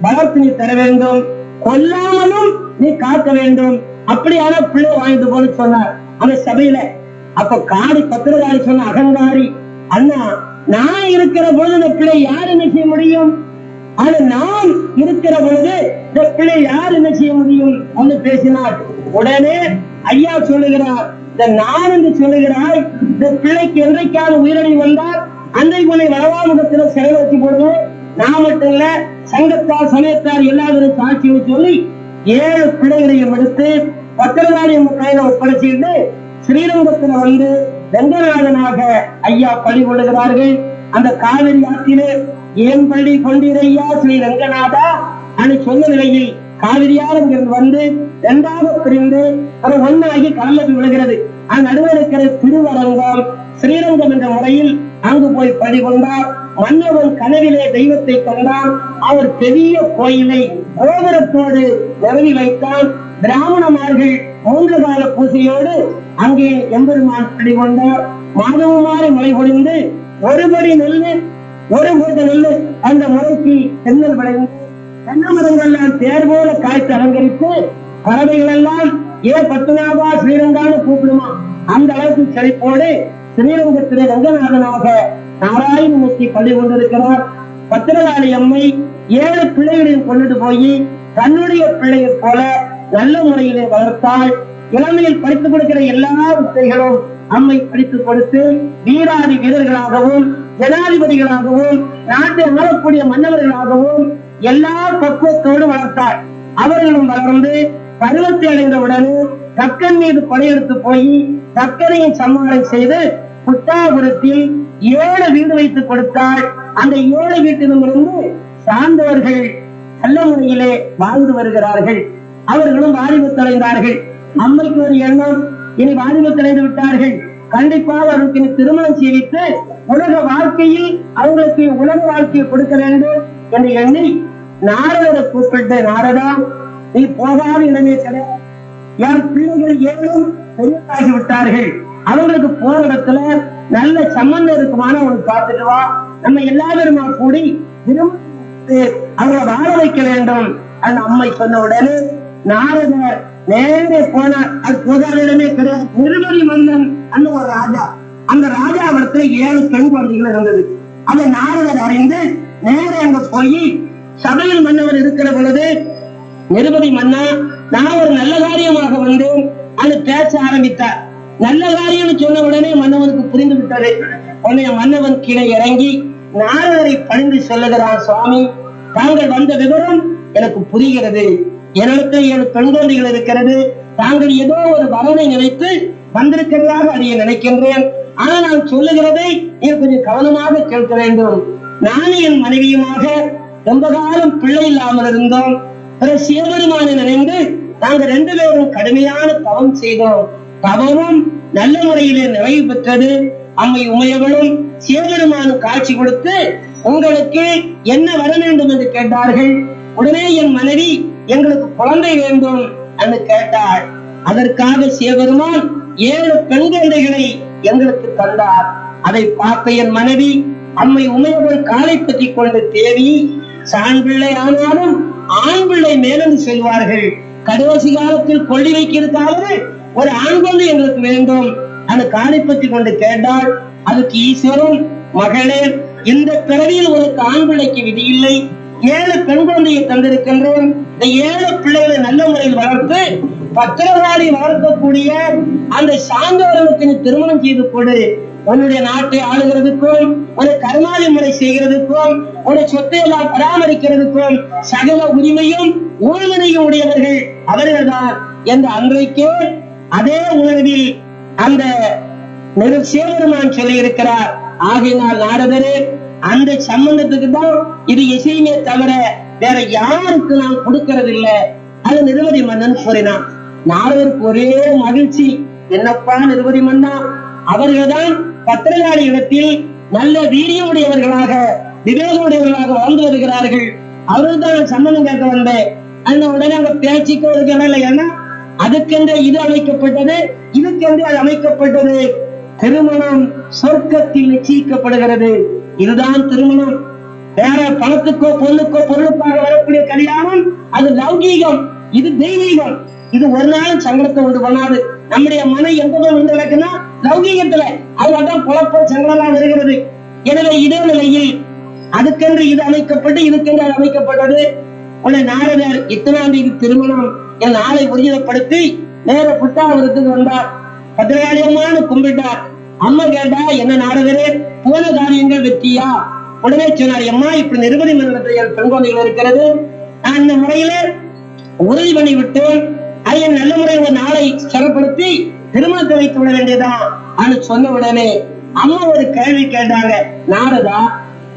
வளர்த்து நீ தர வேண்டும், கொல்லாமலும் நீ காக்க வேண்டும். அப்படியான பிள்ளை வாங்கிட்டு போன்னு சொன்னார் அந்த சபையில. அப்ப காடி பத்திரகாளி சொன்ன அகங்காரி, அண்ணா நான் இருக்கிற பொழுது இந்த பிள்ளை யார் என்ன செய்ய முடியும்? அது நான் இருக்கிற பொழுது இந்த பிள்ளை யார் என்ன செய்ய முடியும் என்று பேசினார். உடனே ஐயா சொல்லுகிறார், இந்த நான் என்று சொல்லுகிறாய், இந்த பிள்ளைக்கு என்றைக்காவது உயிரிழந்து வந்தால் அன்றைக்கு உன்னை வளவாமுகத்தில் சிறை வச்சு போடுவோம். நான் மட்டும் இல்ல, சங்கத்தார் சமயத்தார் எல்லாரும் சாட்சியை சொல்லி 7 பிள்ளைகளையும் எடுத்து பத்திரகாளியம் கையில ஒப்படைச்சிட்டு ஸ்ரீரங்கத்துல வந்து ரங்கநாதனாக ஐயா பள்ளி கொள்ளுகிறார்கள். அந்த காவிரி ஆற்றிலே ஏன் பள்ளி கொண்டிரையா ஸ்ரீ ரங்கநாதா అని சொன்ன நிலையில் காவிரியார் இங்கிருந்து வந்து 2ஆக பிரிந்து அது ஒன்னாகி கடல்ல போய் விழுகிறது. அந்த நடுவில் இருக்கிற திருவரங்கம் ஸ்ரீரங்கம் என்ற முறையில் அங்கு போய் பள்ளி கொண்டார். மன்னவன் கனவிலே தெய்வத்தை கண்டான். அவர் பெரிய கோயிலை கோபுரத்தோடு நிறுவி வைத்தான். பிராமணமார்கள் 3 கால பூசையோடு அங்கே எம்பெருமான் பள்ளி கொண்டார். மாதவமாறு மழை பொழிந்து ஒருபடி நெல்லு ஒரு மூட்டை நெல்லு அந்த முறைக்கு தென்னல் விளைந்து தென்னை மரங்கள்லாம் தேர் போல காய்ச்சி அலங்கரித்து பறவைகள் எல்லாம் பத்மநாபா ஸ்ரீரங்கான்னு கூப்பிடுமா அந்த அளவுக்கு செழிப்போடு ஸ்ரீரங்கத்திலே ரங்கநாதனாக நாராயணமூர்த்தி பள்ளி கொண்டிருக்கிறார். பத்திரகாளி அம்மை 7 பிள்ளைகளையும் கொண்டுட்டு போய் தன்னுடைய பிள்ளைகள் போல நல்ல முறையிலே வளர்த்தாள். இளமையில் படித்துக் கொடுக்கிற எல்லா வித்தைகளும் அம்மை படித்துக் கொடுத்து வீராதி வீரர்களாகவும் ஜனாதிபதிகளாகவும் நாட்டை ஆளக்கூடிய மன்னவர்களாகவும் எல்லா பக்குவத்தோடு வளர்த்தார். அவர்களும் வளர்ந்து பருவத்தை அடைந்தவுடனே தக்கன் மீது படையெடுத்து போய் தக்கனையும் சம்மானம் செய்து புத்தாபுரத்தில் 7 வீடு வைத்து கொடுத்தாள். அந்த 7 வீட்டிலுமிருந்து சார்ந்தவர்கள் நல்ல முறையிலே வாழ்ந்து வருகிறார்கள். அவர்களும் வாலிபத்தடைந்தார்கள். அம்மைக்கு ஒரு எண்ணம், இனி வாலிபத்தடைந்து விட்டார்கள், கண்டிப்பாக அவருக்கு திருமணம் செய்வித்து உலக வாழ்க்கையில் அவர்களுக்கு உலக வாழ்க்கையை கொடுக்க வேண்டும் என்று எண்ணி நாரதரை கூப்பிட்டு, நாரதா நீ போகாத இடமே கிடையாது, என் பிள்ளைகள் 7 பெரியதாகி விட்டார்கள், அவங்களுக்கு போற இடத்துல நல்ல சம்பந்தம் இருக்குமான அவனுக்கு பார்த்துட்டு வா, நம்ம எல்லாருமா கூடி அவங்களை வாழ வைக்க வேண்டும். அந்த அம்மை சொன்ன உடனே நாரதர் நேரே போனார். அது போகாத இடமே கிடையாது. நிருபதி மன்னன் அந்த ஒரு ராஜா, அந்த ராஜாவிடத்துல 7 பெண் குழந்தைகள் இருந்தது. அதை நாரதர் அறிந்து நேரே அங்க போய் சபையில் மன்னவர் இருக்கிற பொழுது, நிருபதி மன்னா நான் ஒரு நல்ல காரியமாக வந்தேன் அது பேச ஆரம்பித்தார். நல்ல காரியம் சொன்ன உடனே மன்னவனுக்கு புரிந்து விட்டது. உன்னைய மன்னவன் கீழே இறங்கி நாரதரை பணிந்து சொல்லுகிறான், சுவாமி தாங்கள் வந்த விவரம் எனக்கு புரிகிறது, எனக்கு 7 பெண் குழந்தைகள் இருக்கிறது, தாங்கள் ஏதோ ஒரு வரனை நினைத்து வந்திருக்கிறதாக அறிய நினைக்கின்றேன். ஆனா நான் சொல்லுகிறதை நீ கொஞ்சம் கவனமாக கேட்க வேண்டும். நானும் என் மனைவியுமாக ரொம்ப காலம் பிள்ளை இல்லாமல் இருந்தோம். சிவபெருமானை நினைந்து நாங்கள் 2 பேரும் கடுமையான தவம் செய்தோம். தவமும் நல்ல முறையிலே நிறைவு பெற்றது. அம்மை உமையவளும் சிவபெருமானும் காட்சி கொடுத்து உங்களுக்கு என்ன வர வேண்டும் என்று கேட்டார்கள். உடனே என் மனைவி எங்களுக்கு குழந்தை வேண்டும் என்று கேட்டாள். அதற்காக சிவபெருமான் 7 பெண் குழந்தைகளை எங்களுக்கு தந்தார். அதை பார்த்த என் மனைவி அம்மை உமையவள் காலை பற்றி கொண்டு தேவி, சாண் பிள்ளை ஆனாலும் ஆண் பிள்ளை மேலும் செல்வார்கள், கடைசி காலத்தில் கொள்ளி வைக்கிறதுக்காக ஒரு ஆண் குழந்தை எங்களுக்கு வேண்டும் அந்த காலை பற்றி கொண்டு கேட்டாள். அதுக்கு ஈஸ்வரன், மகளே இந்த பிறவியில் உனக்கு ஆண் பிள்ளைக்கு விதி இல்லை, 7 பெண் குழந்தையை தந்திருக்கின்றோம். இந்த 7 பிள்ளைகளை நல்ல முறையில் வளர்த்து பத்திரகாளி வளர்க்கக்கூடிய அந்த சாந்தவர்களுக்கு நீ திருமணம் செய்து கொடு. உன்னுடைய நாட்டை ஆளுகிறதுக்கும் ஒரு கர்மாதி முறை செய்கிறதுக்கும் ஒரு சொத்தை எல்லாம் பராமரிக்கிறதுக்கும் சகல உரிமையும் ஊழ்வினையும் உடையவர்கள் அவர்கள்தான் என்று அன்றைக்கே அதே உணர்வில் அந்த சிவபெருமான் சொல்லி இருக்கிறார். ஆகையினால் நாரதரே அந்த சம்பந்தத்துக்கு தான் இது இசையுமே தவிர வேற யாருக்கு நான் கொடுக்கறது இல்லை அது நிருபதி மன்னன் கூறினான். நாரதருக்கு ஒரே மகிழ்ச்சி, என்னப்பா நிருபதி மன்னா, அவர்கள்தான் பத்திரகாளி இடத்தில் நல்ல வீரியமுடையவர்களாக விவேகமுடையவர்களாக வாழ்ந்து வருகிறார்கள், அவர்கள் தான் சம்பந்தம் கேட்க வந்தேன். அந்த உடனே அங்க பேச்சுக்கு ஒரு இல்லை, ஏன்னா அதுக்கென்று இது அமைக்கப்பட்டது, இதுக்கென்று அது அமைக்கப்பட்டது. திருமணம் சொர்க்கத்தில் நிச்சயிக்கப்படுகிறது. இதுதான் திருமணம். வேற பணத்துக்கோ பொண்ணுக்கோ பொருளுக்காக வரக்கூடிய கல்யாணம் அது லௌகீகம், இது தெய்வீகம். இது ஒரு நாளும் சங்கடத்தை உண்டு பண்ணாது. நம்முடைய மனம் எந்த வந்து கிடக்குன்னா லௌகீகத்துல, அதுதான் குழப்பம் சங்கடம் வருகிறது. எனவே இதே நிலையில் அதுக்கென்று இது அமைக்கப்பட்டு இதுக்கென்று அது அமைக்கப்பட்டது. உன்னை நாரதர் 8ஆம் தேதி திருமணம் என் நாளை உறுதிப்படுத்தி நேர புத்தாவரத்துக்கு வந்தார். பத்திரகாளியம்மான்னு கும்பிட்டார். அம்மா கேட்டா, என்ன நாரதரே, போன காரியங்கள் வெற்றியா? உடனே சொன்னார், அம்மா இப்படி நிருபதி மண்டலத்தில் பெண் குழந்தைகள் இருக்கிறது, நான் இந்த முறையில உறுதி பண்ணி விட்டேன், அதை நல்ல முறையில் ஒரு நாளை சிறப்படுத்தி திருமணத்தை வைத்து விட வேண்டியதான் అని சொன்ன உடனே அம்மா ஒரு கேள்வி கேட்டாங்க, நாரதா,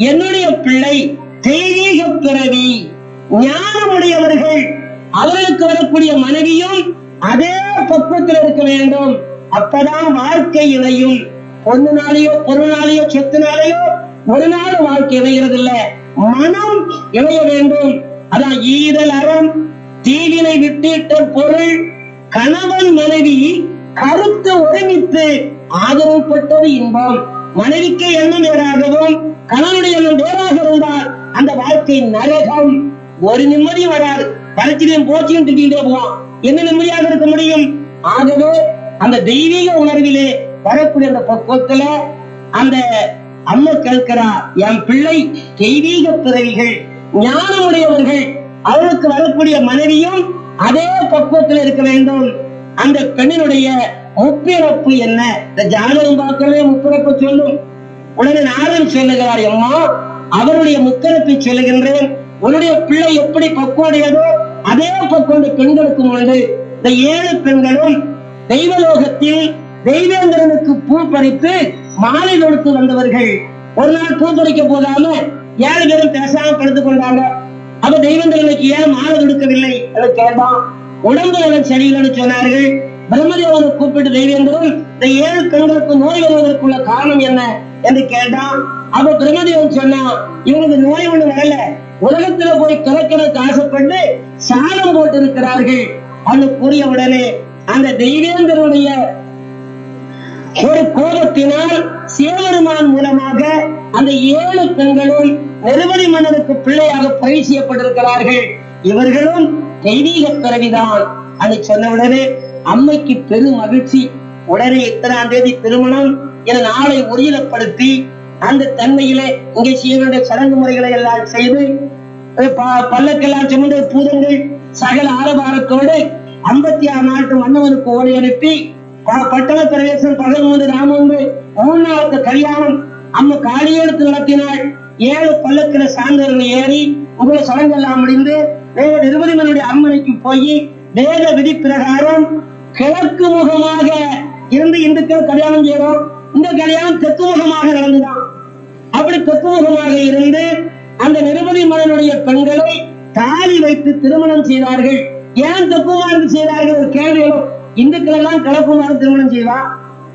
என்னுடைய பிள்ளை தெய்வீக பிறவி, ஞானமுடையவர்கள், அவர்களுக்கு வரக்கூடிய மனைவியும் அதே பக்குவத்தில் இருக்க வேண்டும், அப்பதான் வாழ்க்கை இணையும். பொண்ணுனாலேயோ பொருளாலேயோ சொத்துனாலேயோ ஒரு நாள் வாழ்க்கை இணைகிறது இல்ல, மனம் இணைய வேண்டும். அதான் ஈதல் அறம், தீவினை விட்டிட்ட பொருள், கணவன் மனைவி கருத்து ஒருமித்து ஆதரவுப்பட்டது இன்பம். மனைவிக்கு எண்ணம் வேறாகவும் கணவனுடைய எண்ணம் வேறாக இருந்தால் அந்த வாழ்க்கை நரகம், ஒரு நிம்மதி வராது. பரச்சிலையும் போச்சியும் திட்டிகிட்டே போவான், என்ன நிம்மதியாக இருக்க முடியும்? ஆகவே அந்த தெய்வீக உணர்விலே வரக்கூடிய அந்த பக்குவத்துல அந்த அம்மா கேட்கிறா, என் பிள்ளை தெய்வீக பிறவிகள், ஞானமுடையவர்கள், அவளுக்கு வரக்கூடிய மனைவியும் அதே பக்குவத்தில் இருக்க வேண்டும். அந்த பெண்ணினுடைய முப்பிறப்பு என்ன? இந்த ஜாதகம் பார்க்கவே முப்பிறப்பு சொல்லும். உடனே நாரதன் சொல்லுகிறார், அம்மா அவருடைய முப்பிறப்பை சொல்லுகின்றேன், உன்னுடைய பிள்ளை எப்படி பக்குவடையதோ அதே பக்குவம் பெண்களுக்கு உண்டு. இந்த 7 பெண்களும் தெய்வலோகத்தில் தெய்வேந்திரனுக்கு பூ பறித்து மாலை கொடுத்து வந்தவர்கள். ஒரு நாள் பூ பறிக்க போதாம 7 பேரும் பேசாம படுத்துக் கொண்டாங்க. அப்ப தெய்வேந்திரனுக்கு ஏன் மாலை கொடுக்கவில்லை என்று கேட்டான். உடம்பு நலம் சரியில்லைன்னு சொன்னார்கள். பிரம்மதேவனை கூப்பிட்டு தெய்வேந்திரன், இந்த 7 பெண்களுக்கு நோய் வருவதற்குள்ள காரணம் என்ன என்று கேட்டான். அப்ப பிரம்மதேவன் சொன்னான், இவங்களுக்கு நோய் ஒண்ணு வரல, உலகத்துல போய் கிழக்கிழக்கு ஆசைப்பட்டு சாலம் போட்டு இருக்கிறார்கள் என்று கூறிய உடனே அந்த தெய்வேந்திரனுடைய ஒரு கோபத்தினால் சிவபெருமான் மூலமாக அந்த 7 பெண்களும் நிருபதி மன்னனுக்கு பிள்ளையாக பயிர் செய்யப்பட்டிருக்கிறார்கள். இவர்களும் தெய்வீக பிறவிதான் அதை சொன்ன உடனே அம்மைக்கு பெரும் மகிழ்ச்சி. உடனே இத்தனாம் தேதி திருமணம் என நாளை உறுதிப்படுத்தி அந்த தன்மையிலே இங்கே செய்ய சடங்கு முறைகளை எல்லாம் செய்து பல்லக்கெல்லாம் சுமந்த பூதங்கள் சகல ஆரபாரத்தோடு 56 நாட்டு மன்னவனுக்கு ஓடி அனுப்பி பட்டண பிரவேசம் பகல் 3 ராமொன்று 3 நாளுக்கு கல்யாணம் அம்மா காளியெடுத்து நடத்தினாள். 7 பல்லக்கில சார்ந்தவர்கள் ஏறி உங்களை சடங்கெல்லாம் முடிந்து நிருபதி மன்னனுடைய அரண்மனைக்கு போய் வேத விதி பிரகாரம் கிழக்கு முகமாக இருந்து இந்துக்கள் கல்யாணம் செய்யறோம். இந்த கல்யாணம் தெற்கு முகமாக நடந்துதான். அப்படி தெற்கு முகமாக இருந்து அந்த நிருபதி மன்னனுடைய பெண்களை தாலி வைத்து திருமணம் செய்தார்கள். ஏன் தெற்குமாறு செய்தார்கள் ஒரு கேள்விகளும். இந்துக்கள் எல்லாம் கிழக்குமாறு திருமணம் செய்வா,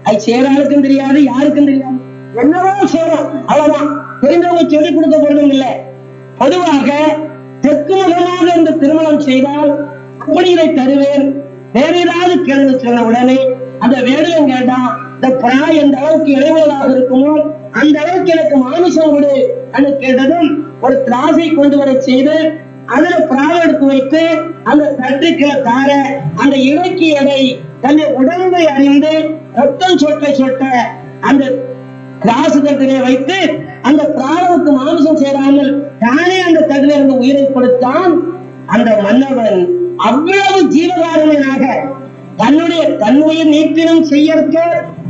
அது சேராளுக்கும் தெரியாது, யாருக்கும் தெரியாது, என்னவோ சேரும், அவ்வளவுதான். தெரிந்தவங்க சொல்லிக் கொடுக்க போறதும் இல்லை. பொதுவாக தெற்கு முகமாக இந்த திருமணம் செய்தால் அப்படி இதை தருவேன், வேற ஏதாவது கேள்வி சொன்ன உடனே அந்த வேடம் கேட்டா, இந்த பிராய் எந்த அளவுக்கு இடைவெளியாக இருக்குமோ அந்த அளவுக்கு எனக்கு மாமிசம் கொடு என்று கேட்டதும் ஒரு திராசை கொண்டு வர செய்து அதுல பிராவை எடுத்து வைத்து அந்த தட்டுக்களை தார அந்த இடைக்கு எடை தன்னை உடம்பை அறிந்து ரத்தம் சொட்ட சொட்ட அந்த கிராசு தட்டிலே வைத்து அந்த பிராவுக்கு மாமிசம் சேராமல் தானே அந்த தட்டில இருந்து உயிரை கொடுத்தான். அந்த மன்னவன் அவ்வளவு ஜீவகாரனாக தன்னுடைய நீக்கினம் செய்யற்க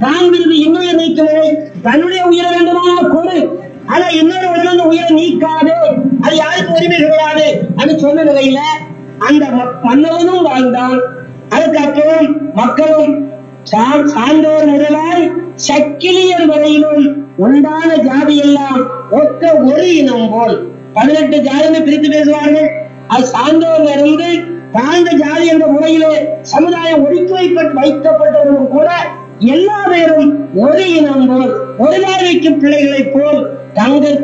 தான் விருது இன்னுயிர் நீக்கவே தன்னுடைய உயிரை வேண்டுமா கொடு, ஆனா இன்னொரு உடனே உயிரை நீக்காது, அது யாருக்கு உரிமை கிடையாது அப்படின்னு சொன்ன நிலையில அந்த மன்னவனும் வாழ்ந்தான். அதுக்கப்புறம் மக்களும் சார்ந்தோர் முதலாய் சக்கிலியர் வரையிலும் உண்டான ஜாதி எல்லாம் ஒத்த ஒரு இனம் போல் 18 ஜாதியை பிரித்து பேசுவார்கள். அது சார்ந்தோர்ல இருந்து தாழ்ந்த ஜாதி என்ற முறையிலே சமுதாயம் ஒதுக்கி வைக்கப்பட்டவர்களும் கூட எல்லா பேரும் ஒரு இனம் போல் ஒரு நாளைக்கு பிள்ளைகளை போல்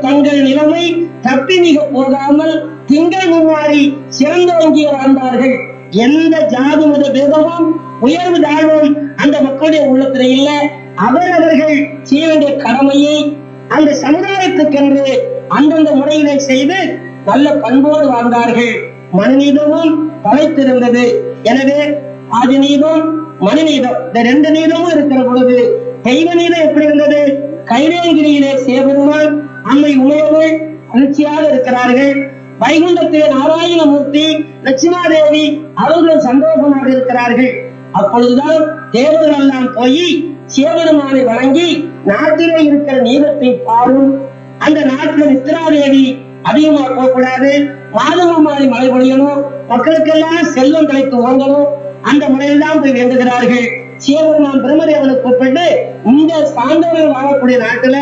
தங்கள் நிலைமை தப்பி மிக போகாமல் திங்கள் முன்னாடி சிறந்தோங்கி வாழ்ந்தார்கள். எந்த ஜாதி மத பேதமும் உயர்வு தாழ்வும் அந்த மக்களுடைய உள்ளத்தில் இல்ல. அவரவர்கள் செய்ய வேண்டிய கடமையை அந்த சமுதாயத்துக்கென்று அந்தந்த முறையிலே செய்து நல்ல பண்போடு வாழ்ந்தார்கள். மனுநீதமும் படைத்திருந்தது. எனவே ஆதி நீதம் மனுநீதம் இந்த 2 நீதமும் இருக்கிற பொழுது தெய்வ நீதம் எப்படி இருந்தது? கைலேங்கிரியிலே சிவபெருமான் அம்மை உமையவள் மகிழ்ச்சியாக இருக்கிறார்கள். வைகுண்டத்திலே நாராயணமூர்த்தி லட்சுமாதேவி அவர்கள் சந்தோஷமாக இருக்கிறார்கள். அப்பொழுதுதான் தேவர்கள் எல்லாம் போய் சிவபெருமானை வணங்கி நாட்டிலே இருக்கிற நீரத்தை பாரும், அந்த நாட்டில் நித்ராதேவி அதிகமா போகக்கூடாது, மாதவமாரி மழை பொழியணும், மக்களுக்கெல்லாம் செல்வம் கிடைத்து ஓங்கணும், அந்த முறையில் தான் போய் வேண்டுகிறார்கள். சிவபெருமான் பிரம்மதேவனை கூப்பிட்டு இந்த சாந்தவர்கள் வாழக்கூடிய நாட்டுல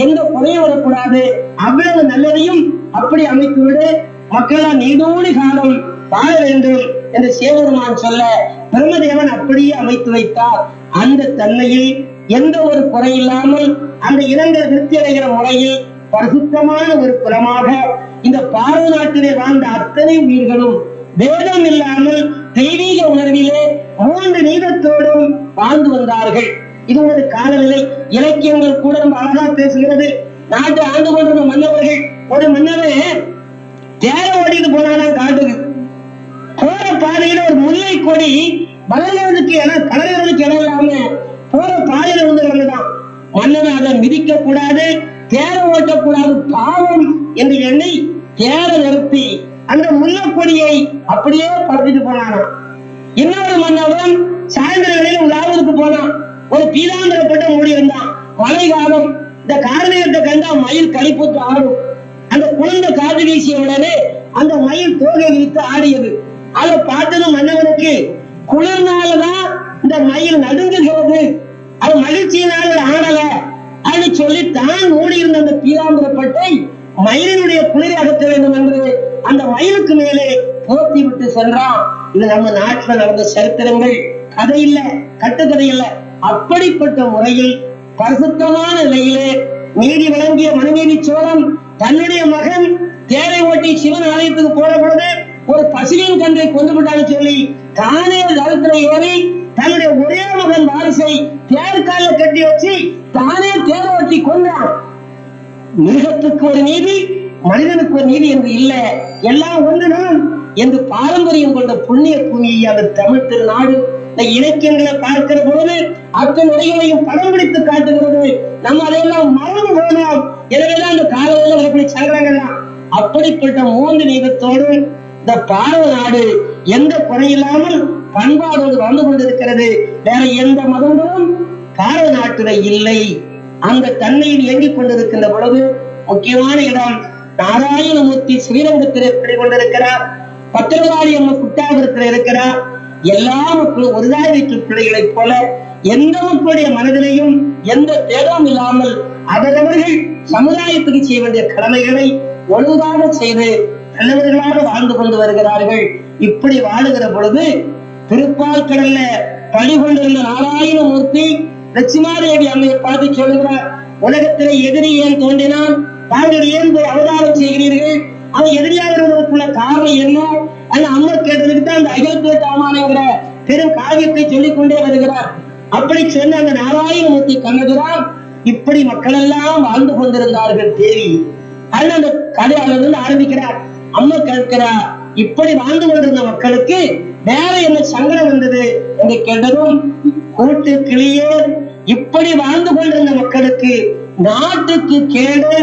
எந்த குறையும் வரக்கூடாது, அவ்வளவு நல்லதையும் அப்படி அமைத்துவிடு, மக்களால் நீடோடி காலம் வாழ வேண்டும் என்று சிவபெருமான் சொல்ல பிரம்மதேவன் அப்படியே அமைத்து வைத்தார். அந்த தன்மையில் எந்த ஒரு குறையில்லாமல் அந்த இனங்கள் திருப்தி அடைகிற முறையில் பரிசுத்தமான ஒரு குலமாக இந்த பாரத நாட்டிலே வாழ்ந்த அத்தனை உயிர்களும் வேதம் இல்லாமல் தெய்வீக உணர்விலே 3 நீதத்தோடும் வாழ்ந்து வந்தார்கள். இது ஒரு காலநிலை. இலக்கியங்கள் கூட ரொம்ப அழகா பேசுகிறது. நாட்டை ஆண்டு கொண்டிருந்த மன்னவர்கள், ஒரு மன்னவே தேர ஓடிட்டு போனாதான் காட்டுது, போற பாதையில ஒரு முல்லை கொடி வளர்கிறதுக்கு இடம் இல்லாம போற பாதையில வந்து கிடந்துதான். மன்னன் அதை மிதிக்க கூடாது, தேர ஓட்டக்கூடாது, பாவம் என்று எண்ணி தேர நிறுத்தி அந்த முல்லைக்கொடியை அப்படியே பறந்துட்டு போனானா. இன்னொரு மன்னவன் சாயந்தர வேளையில் உலாவதுக்கு போனான். ஒரு பீதாம்பரப்பட்ட மூடி இருந்தான். மழை காலம். இந்த கார்மேகத்தை கண்டா மயில் களிப்புத்து ஆடும். அந்த குழந்தை காது வீசிய உடனே அந்த மயில் தோகை விரித்து ஆடியது. அதை பார்த்ததும் மன்னவனுக்கு குளிர்னாலதான் இந்த மயில் நடுங்குகிறது, அது மகிழ்ச்சியினால ஆடல அப்படின்னு சொல்லி தான் மூடியிருந்த அந்த பீதாம்பரப்பட்டை மயிலினுடைய குளிரை அகற்ற வேண்டும் என்று அந்த மயிலுக்கு மேலே போர்த்தி விட்டு சென்றான். இது நம்ம நாட்டில் நடந்த சரித்திரங்கள், கதை இல்ல, கட்டுக்கதை இல்ல. அப்படிப்பட்ட முறையில் பரிசுத்தமான நிலையிலே நீதி வழங்கிய மனுநீதி சோழன் தன்னுடைய மகன் தேரை ஓட்டி சிவன் ஆலயத்துக்கு போற பொழுது ஒரு பசுவின் கன்றை கொண்டு விட்டான்னு சொல்லி தானே கருத்துல ஏறி தன்னுடைய ஒரே மகன் வாரிசை தேர்கால கட்டி வச்சு தானே தேர் ஓட்டி கொண்டான். மிருகத்துக்கு ஒரு நீதி, மனிதனுக்கு ஒரு நீதி என்று இல்ல, எல்லாம் ஒன்றுதான் என்று பாரம்பரியம் கொண்ட புண்ணிய பூமியை அந்த தமிழ் திருநாடு இந்த இலக்கியங்களை பார்க்கிற பொழுது அத்தனை நிலைகளையும் படம் பிடித்து காட்டுகிறது. நம்ம அதையெல்லாம் மறந்து போனோம். எனவேதான் அந்த காலையில் வரக்கூடிய சங்கடங்கள்லாம். அப்படிப்பட்ட 3 நீதத்தோடு இந்த பாரத நாடு எந்த குறையில்லாமல் பண்பாடோடு வாழ்ந்து கொண்டிருக்கிறது. வேற எந்த மதங்களும் பாரத நாட்டில இல்லை. அந்த தன்மையில் இயங்கிக் கொண்டிருக்கின்ற பொழுது முக்கியமான இடம் நாராயணமூர்த்தி ஸ்ரீரங்கத்தில் கொண்டிருக்கிறார். பத்திரகாளி அம்மா குட்டாபுரத்தில் இருக்கிறார். எல்லா மக்களும் ஒருதாய் வீட்டு பிள்ளைகளைப் போல எந்த மக்களுடைய மனதிலையும் எந்த தேடமும் இல்லாமல் அவரவர்கள் சமுதாயத்துக்கு செய்ய வேண்டிய கடமைகளை ஒழுங்காக செய்து நல்லவர்களாக வாழ்ந்து கொண்டு வருகிறார்கள். இப்படி வாழுகிற பொழுது திருப்பால் கடல்ல பழி கொண்டிருந்த நாராயணமூர்த்தி லட்சுமாதேவி அம்மையை பார்த்து சொல்லுகிறார், உலகத்திலே எதிரி ஏன் தோன்றினான், தாங்கள் ஏன் போய் அவதாரம் செய்கிறீர்கள், அவன் எதிரியாகிறதுக்குள்ள காரணம் என்ன? அந்த அம்மா கேட்டதுக்கு தான் அந்த அகிலத்துவமான பெரும் காவியத்தை சொல்லிக் கொண்டே வருகிறார். அப்படி சொன்ன அந்த நாராயணமூர்த்தி கண்ணதுரான் இப்படி மக்கள் எல்லாம் வாழ்ந்து கொண்டிருந்தார்கள் தேவி. அந்த கதையாளர் ஆரம்பிக்கிறார். அம்மா கேட்கிறார், இப்படி வாழ்ந்து கொண்டிருந்த மக்களுக்கு வேற என்ன சங்கடம் வந்தது என்று கேட்டதும், கூட்டு கிளியே, இப்படி வாழ்ந்து கொண்டிருந்த மக்களுக்கு நாட்டுக்கு கேடு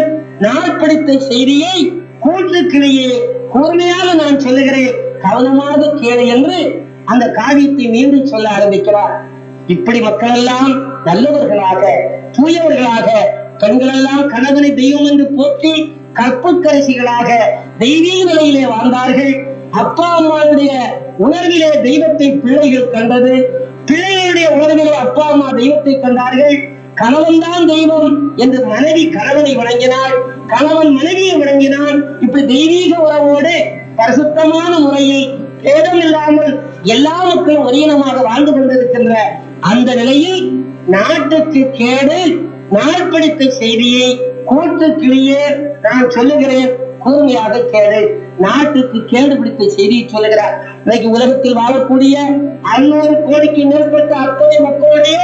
நாட்படித்த செய்தியை கூட்டு கிளியே கூர்மையாக நான் சொல்லுகிறேன், கவனமாக கேடு என்று அந்த காவியத்தை மீண்டும் சொல்ல ஆரம்பிக்கிறார். இப்படி மக்கள் எல்லாம் நல்லவர்களாக தூயவர்களாக பெண்கள் எல்லாம் கணவனை தெய்வம் என்று போற்றி கற்புக்கரசிகளாக தெய்வீக நிலையிலே வாழ்ந்தார்கள். அப்பா அம்மாவுடைய உணர்விலே தெய்வத்தை பிள்ளைகள் கண்டது, பிள்ளைகளுடைய உணர்விலே அப்பா அம்மா தெய்வத்தை கண்டார்கள். கணவன் தான் தெய்வம் என்று மனைவி கணவனை வணங்கினாள், கணவன் மனைவியை வணங்கினான். இப்படி தெய்வீக உறவோடு பரிசுத்தமான முறையில் பேதம் இல்லாமல் எல்லா மக்களும் ஒரீனமாக வாழ்ந்து கொண்டிருக்கின்ற அந்த நிலையில் நாட்டுக்கு கேடு நாட்படித்த செய்தியை கூட்டு கிளியே நான் சொல்லுகிறேன், கூர்மையாக கேடு. நாட்டுக்கு கேடு பிடித்த செய்தியை சொல்லுகிறார். இன்னைக்கு உலகத்தில் வாழக்கூடிய 600 கோடிக்கு மேற்பட்ட அத்தனை மக்களுடைய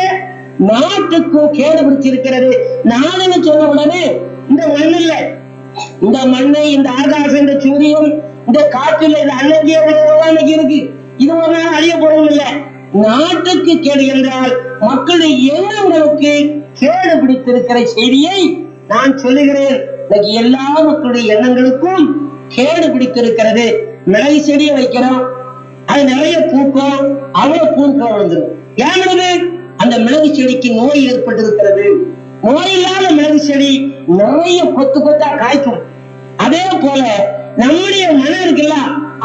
நாட்டுக்கு கேடு பிடிச்சிருக்கிறது. நாடுன்னு சொன்ன உடனே இந்த மண் இல்ல, இந்த மண்ணை, இந்த ஆகாசம், இந்த சூரியன், இந்த காற்றில் இந்த அன்னைக்கு இருக்கு. இது ஒரு நாள் அழிய போறதும் இல்லை. நாட்டுக்கு கேடு என்றால் மக்களுடைய எண்ணங்களுக்கு கேடு பிடித்திருக்கிற செய்தியை நான் சொல்லுகிறேன். இன்னைக்கு எல்லா மக்களுடைய எண்ணங்களுக்கும் கேடு பிடித்திருக்கிறது. மிளகு செடியை வைக்கிறோம், அது நிறைய பூக்கும், அவ்வளவு பூக்கள் வந்துடும். ஏன் அந்த மிளகு செடிக்கு நோய் ஏற்பட்டிருக்கிறது. நோய் இல்லாத மிளகு செடி நிறைய கொத்து கொத்தா காய்க்கும். அதே போல நம்முடைய மனம் இருக்குல்ல,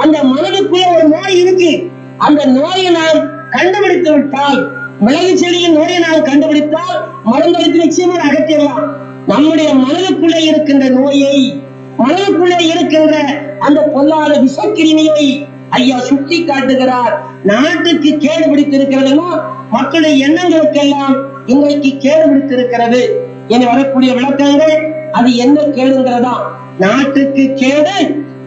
அந்த மனதுக்குள்ள ஒரு நோய் இருக்கு. அந்த நோயை நாம் கண்டுபிடித்து விட்டால், மிளகு செடியின் நோயை நாம் கண்டுபிடித்தால் மருந்தளித்து நிச்சயமா அகற்றிடலாம். நம்முடைய மனதுக்குள்ளே இருக்கின்ற நோயை, மனதுக்குள்ளே இருக்கின்ற அந்த பொல்லாத விஷக்கிருமியை ஐயா சுட்டி காட்டுகிறார். நாட்டுக்கு கேடு பிடித்திருக்கிறதுனா மக்களுடைய எண்ணங்களுக்கெல்லாம் இன்றைக்கு கேடு பிடித்திருக்கிறது. என வரக்கூடிய விளக்கங்கள் அது என்ன கேடுங்கிறதா? நாட்டுக்கு கேடு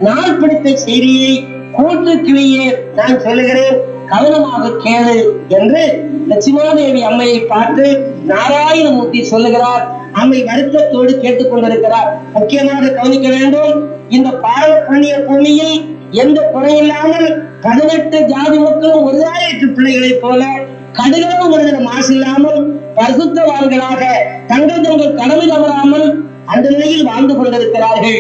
நாள் பிடித்த செய்தியை கூட்டுக்கிளியே நான் சொல்லுகிறேன், கவனமாக கேளு என்று லட்சுமாதேவி அம்மையை பார்த்து நாராயணமூர்த்தி சொல்லுகிறார். அம்மை வருத்தத்தோடு கேட்டுக் கொண்டிருக்கிறார். முக்கியமாக கவனிக்க வேண்டும், இந்த பாரத புண்ணிய பூமியில் எந்த குறையில்லாமல் 18 ஜாதி மக்களும் ஒருதாயிரத்து பிள்ளைகளை போல கடுகளவு மனிதன மாசு இல்லாமல் பரிசுத்தவான்களாக தங்கள் கடமை தவறாமல் அந்த நிலையில் வாழ்ந்து கொண்டிருக்கிறார்கள்.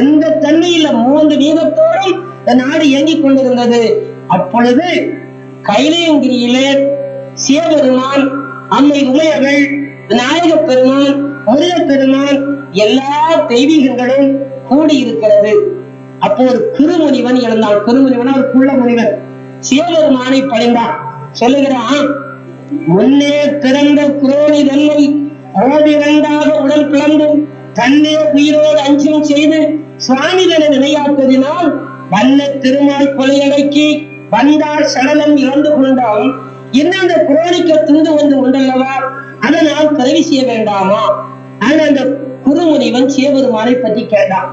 எந்த தன்மையில 3 வீதத்தோடும் இந்த நாடு இயங்கிக் கொண்டிருந்தது. அப்பொழுது கைலையங்கிரியிலே சிவபெருமான், அம்மை உமையவள், விநாயக பெருமான், முருகப் பெருமான், எல்லா தெய்வீகங்களும் கூடியிருக்கிறது. அப்போ ஒரு குருமுனிவன் எழுந்தான். குருமுனிவன் ஒரு குள்ள முனிவன் சிவபெருமானை பணிந்தான். சொல்லுகிறான், முன்னே பிறந்த குரோணி தன்னை மோதி 2ஆக உடல் பிளந்து தன்னே உயிரோடு அஞ்சம் செய்து சுவாமிதனை நிலையாட்டதினால் வல்ல திருமால் கொலையடக்கி வந்தார் சடலம் இறந்து கொண்டால் இன்னும் அந்த குரோணிக்க துண்டு வந்து உண்டல்லவா, அதை நாம் பிறவி செய்ய வேண்டாமா? ஆனா அந்த குருமுனிவன் சிவபெருமானை பற்றி கேட்டான்.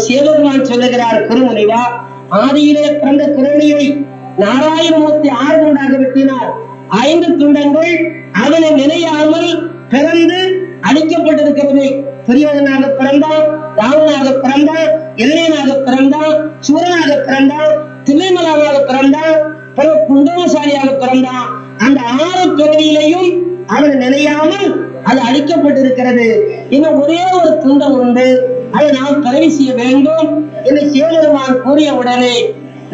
சிவபெருமான் சொல்லுகிறார், குருமுனிவா, ஆதியிலே பிறந்த குரோணியை நாராயணமூர்த்தி 6 துண்டாக வெட்டினார். 5 துண்டங்கள் அவனை நினையாமல் பிறந்து அழிக்கப்பட்டிருக்கிறது. துரியோதனாக பிறந்தான், ராவணனாக பிறந்தான், இளையனாக பிறந்தான், சூரனாக பிறந்தான், தில்லைமலாவாக பிறந்தான், பிறகு குண்டமசாலியாக பிறந்தான். அந்த 6 பிறவியிலையும் அவன் நினையாமல் அது அழிக்கப்பட்டிருக்கிறது. இன்னும் ஒரே ஒரு துண்டம் உண்டு, அதை நாம் பிறவி செய்ய வேண்டும் என்று சிவபெருமான் கூறிய உடனே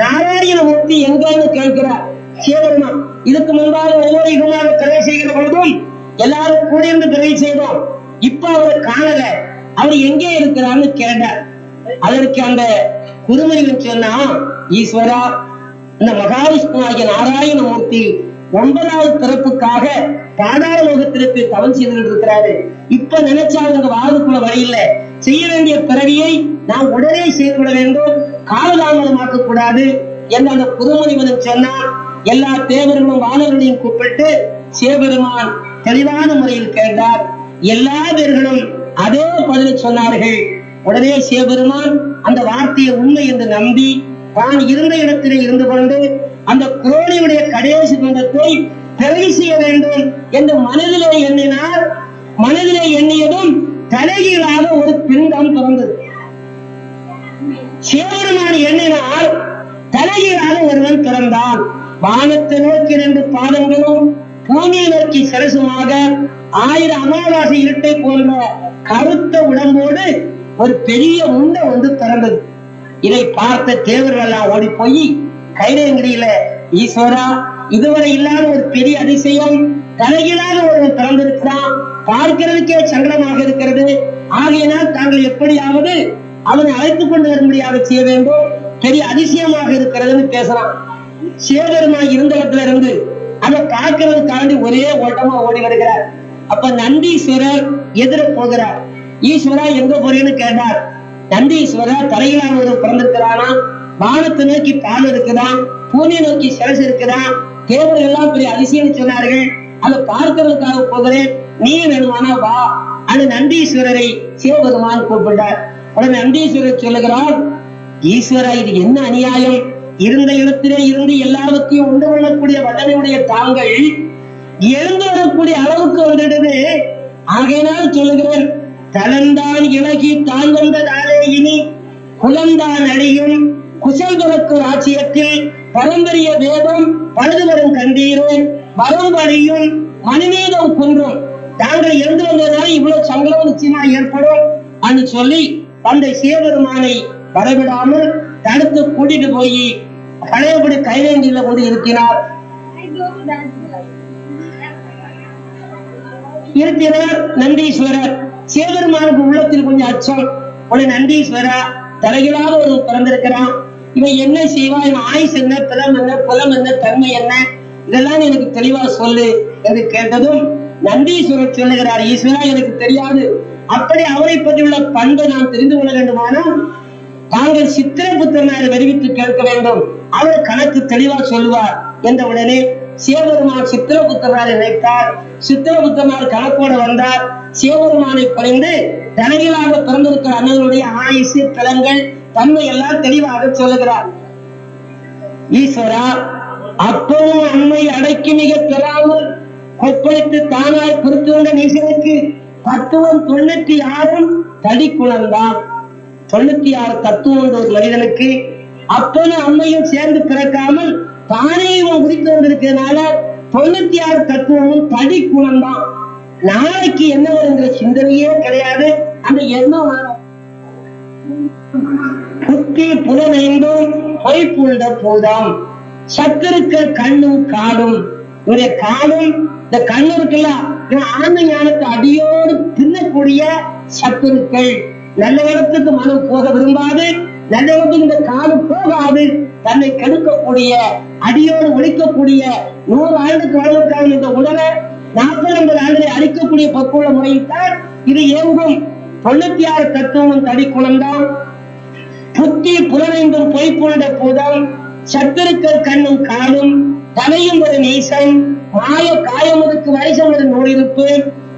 நாராயணமூர்த்தி எங்கன்னு கேட்கிறார். சிவபெருமான் இதுக்கு முன்பாக ஒவ்வொரு இடமாக பிறவி செய்கிற பொழுதும் எல்லாரும் கூடியிருந்து பிறவி செய்தோம். இப்ப அவரை காணல, அவர் எங்கே இருக்கிறான்னு கேட்டார். அதற்கு அந்த குருமுனிவன் சொன்னா, ஈஸ்வரா, இந்த மகாவிஷ்ணு ஆகிய நாராயணமூர்த்தி 9வது பிறப்புக்காக பாதாள லோகத்திற்கு தவம் செய்து இருக்கிறாரு. இப்ப நினைச்சா அவங்க வாழ்வுக்குள்ள வழி இல்ல. செய்ய வேண்டிய பிறவியை நாம் உடனே செய்துவிட வேண்டும், காலதாமதமாக்க கூடாது என்று அந்த குருமுனிவன் சொன்னார். எல்லா தேவர்களும் வானர்களையும் கூப்பிட்டு சிவபெருமான் தெளிவான முறையில் கேட்டார். எல்லா பேர்களும் அதே பதிலை சொன்னார்கள். உடனே சிவபெருமான் அந்த வார்த்தையை உண்மை என்று நம்பி தான் இருந்த இடத்திலே இருந்து கொண்டு அந்த குரோணியுடைய கடைசி பந்தத்தை பிறவி செய்ய வேண்டும் என்று மனதிலே எண்ணினார். மனதிலே எண்ணியதும் தலைகீழாக ஒரு பிண்டம் பிறந்தது. சிவபெருமான் எண்ணினால் தலைகீழாக ஒருவன் பிறந்தான். வானத்தை நோக்கி 2 பாதங்களும் பூமியை நோக்கி சிரசுமாக 1000 அமாவாசை இருட்டை போன்ற கருத்த உடம்போடு ஒரு பெரிய உண்டை வந்து பிறந்தது. இதை பார்த்த தேவர்கள் எல்லாம் ஓடி போய் கைலையங்கிரியில, ஈஸ்வரா, இதுவரை இல்லாத ஒரு பெரிய அதிசயம், தலைகீழாக ஒருவன் பிறந்திருக்கிறான், பார்க்கிறதுக்கே சங்கடமாக இருக்கிறது. ஆகையினால் தாங்கள் எப்படியாவது அவனை அழைத்துக் கொண்டு வரும்படியாக செய்ய வேண்டும், பெரிய அதிசயமாக இருக்கிறதுன்னு பேசலாம். சிவபெருமான் இருந்த இடத்துல இருந்து அதை பார்க்கறதுக்காண்டி ஒரே ஓட்டமா ஓடி வருகிறார். அப்ப நந்தீஸ்வரர் எதிர போகிறார். ஈஸ்வரா எங்க போறேன்னு கேட்டார். நந்தீஸ்வரர் தலையிலான ஒரு பிறந்திருக்கிறானா, வானத்தை நோக்கி பால் இருக்குதான், பூமியை நோக்கி சிரசு இருக்குதான், தேவர்கள் எல்லாம் பெரிய அதிசயம் சொன்னார்கள், அதை பார்க்கறதுக்காக போகிறேன், நீ வேணுமானா வா. அந்த நந்தீஸ்வரரை சிவபெருமான் கூப்பிட்டார். உடனே நந்தீஸ்வரர் சொல்லுகிறார், ஈஸ்வரா, இது என்ன அநியாயம், இருந்த இடத்திலே இருந்து எல்லாவற்றையும் உண்டு கொள்ளக்கூடிய வல்லமையுடைய தாங்கள் எழுந்து வரக்கூடிய அளவுக்கு வந்துடுது. ஆகையினால் சொல்லுகிறேன், தலந்தான் இலகி தான் வந்ததாலே இனி குலந்தான் அழியும் குசல்களுக்கு ராட்சியத்தில் பரம்பரிய வேதம் பழுது வரும் கண்டீரும் வரம்படியும் மணிமீதம் குன்றும். தாங்கள் இருந்து வந்ததால் இவ்வளவு சங்கடம் நிச்சயமா ஏற்படும் என்று சொல்லி அந்த சிவபெருமானை வரவிடாமல் தடுத்து கூட்டிட்டு போய் பழையபடி கைவேண்டியில கொண்டு இருக்கிறார். நந்தீஸ்வரர். சிவபெருமானுக்கு உள்ளத்தில் கொஞ்சம் அச்சம். உடனே நந்தீஸ்வரா, தலைகளாக ஒரு பிறந்திருக்கிறான், இவன் என்ன செய்வான், இவன் ஆயுஷ் என்ன, பிலம் என்ன, புலம் என்ன, தன்மை என்ன, இதெல்லாம் எனக்கு தெளிவா சொல்லு என்று கேட்டதும் நந்தீஸ்வரர் சொல்லுகிறார், ஈஸ்வரா எனக்கு தெரியாது. அப்படி அவரை பற்றியுள்ள பண்பை நாம் தெரிந்து கொள்ள வேண்டுமானால் தாங்கள் சித்திரபுத்திரனாரை வருவித்து கேட்க வேண்டும், அவர் கணக்கு தெளிவா சொல்லுவார் என்ற உடனே சிவபெருமான் சித்திரபுத்திரனாரை நினைத்தார். சித்திரபுத்திரனார் கணக்கோடு வந்தார். சிவபெருமானை பணிந்து தலைகளாக பிறந்திருக்கிற அண்ணனுடைய ஆயுசு, பலன்கள், தன்மை எல்லாம் தெளிவாக சொல்லுகிறார். ஈஸ்வரா, அப்பவும் அண்மை அடக்கி மிக பெறாமல் கொப்பளித்து தானாய் பொறுத்து வந்த நீசனுக்கு தத்துவம் 96 தடி குணம்தான். 96 தத்துவம் ஒரு மனிதனுக்கு அப்பனும் அம்மையும் சேர்ந்து பிறக்காமல் தானே குறித்து வந்திருக்கிறதுனால 96 தத்துவமும் தடி குணம்தான். நாளைக்கு என்ன வருங்கிற சிந்தனையே கிடையாது. அந்த எண்ணம் புத்தி புலனைந்தும் பொய்ப்புண்ட போதாம். சத்துருக்கள் கண்ணும் காடும். இவருடைய காடும் இந்த கண்ணு இருக்குல்ல, ஆன்ம ஞானத்தை அடியோடு தின்னக்கூடிய சத்துருக்கள். நல்ல இடத்துக்கு மனம் போக விரும்பாது, நல்ல இடத்துக்கு இந்த காடு போகாது, தன்னை கெடுக்கக்கூடிய அடியோடு ஒழிக்கக்கூடிய 100 ஆண்டுக்கு வாழ்வதற்கான இந்த உடலை 40-50 ஆண்டுகளை அழிக்கக்கூடிய பக்குவ முறையில்தான் இது இயங்கும். 96 தத்துவம் தடி குணம்தான். புத்தி புலனைந்தும் பொய்ப்புண்ட போதாம். சத்துருக்கள் கண்ணும் காடும். தலையும் ஒரு நீசம். மாய காயமுதுக்கு வயசம் ஒரு நோயிருப்பு.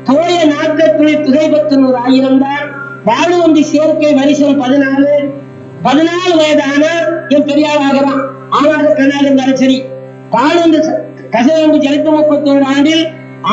தோய நாட்கள் துகைபத்து 100,000 தான். வாழுவந்தி சேர்க்கை வரிசம் 14 வயதான என் பெரியார் ஆகிறான். ஆனாத கண்ணாக சரி. பாலுந்து கசவம்பு செலுத்த 31 ஆண்டில்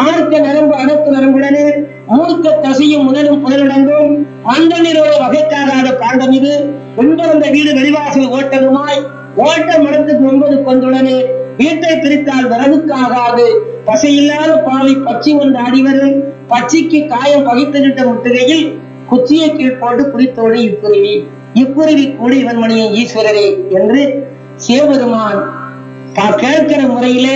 ஆர்க்க நரம்பு அடக்கு நரம்புடனே மூர்க்க தசையும் முதலும் புதலடங்கும் பந்தனிரோட வகைக்காகாத பாண்டம் இது. பின்பிறந்த வீடு வெளிவாசல் ஓட்டதுமாய் ஓட்ட மடத்துக்கு 9 கொண்டுடனே வீட்டை பிரித்தால் விறகுக்காகாது. பசையில்லாத பாவை பச்சி கொண்டு அடிவரும். பச்சைக்கு காயம் பகித்துகிட்ட முட்டுகையில் குச்சியை கீழ் போட்டு குறித்தோடு இக்குருவி கூடி இவன் மணியின் ஈஸ்வரரே என்று சிவபெருமான் கேட்கிற முறையிலே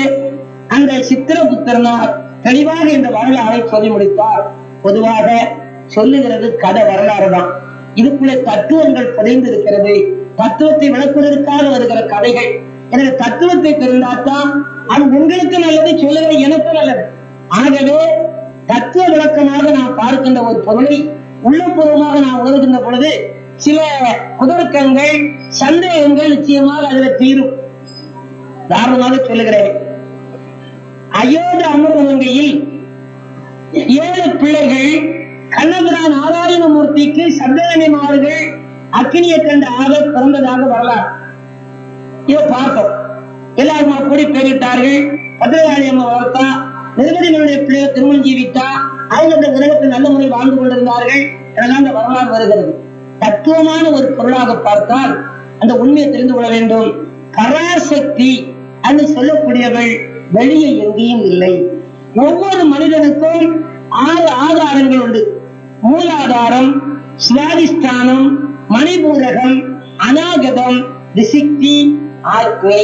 அந்த சித்திரபுத்திரனார் தெளிவாக இந்த வரலாறை சொல்லி முடித்தார். பொதுவாக சொல்லுகிறது கதை வரலாறு தான். இதுக்குள்ள தத்துவங்கள் புதைந்து இருக்கிறது. தத்துவத்தை விளக்குவதற்காக வருகிற கதைகள். எனக்கு தத்துவத்தை தெரிந்தால்தான் அது உங்களுக்கு நல்லது, சொல்லுகிற எனக்கு நல்லது. ஆகவே தத்துவ விளக்கமாக நான் பார்க்கின்ற ஒரு பொருளை உள்ளபூர்வமாக நான் உணர்கின்ற பொழுது சில குதர்க்கங்கள், சந்தேகங்கள் நிச்சயமாக அதுல தீரும். தாரணமாக சொல்லுகிறேன். அயோத்தி அமிர்தமங்கையில் 7 பிள்ளைகள் கண்ணபிரான் நாராயணமூர்த்திக்கு சப்தகன்னிமார்கள் அக்கினியை கண்ட ஆக பிறந்ததாக வரலாறு. இதை பார்த்தோம். எல்லாருமா கூடி பேரிட்டார்கள். பத்திரகாளி அம்மா வளர்த்தா, நிருபதிகளுடைய பிள்ளைகள் திருமணம் ஜீவித்தா, அவங்க அந்த உலகத்தில் நல்ல முறை வாழ்ந்து கொண்டிருந்தார்கள். எனதான் அந்த வரலாறு வருகிறது. தத்துவமான ஒரு பொருளாக பார்த்தால் அந்த உண்மையை தெரிந்து கொள்ள வேண்டும். பராசக்தி என்று சொல்லக்கூடியவள் வெளியே எங்கேயும் இல்லை. ஒவ்வொரு மனிதனுக்கும் 6 ஆதாரங்கள் உண்டு. மூலாதாரம், சுவாதிஷ்டானம், மணிபூரகம், அநாகதம், விசிக்தி, ஆத்மை.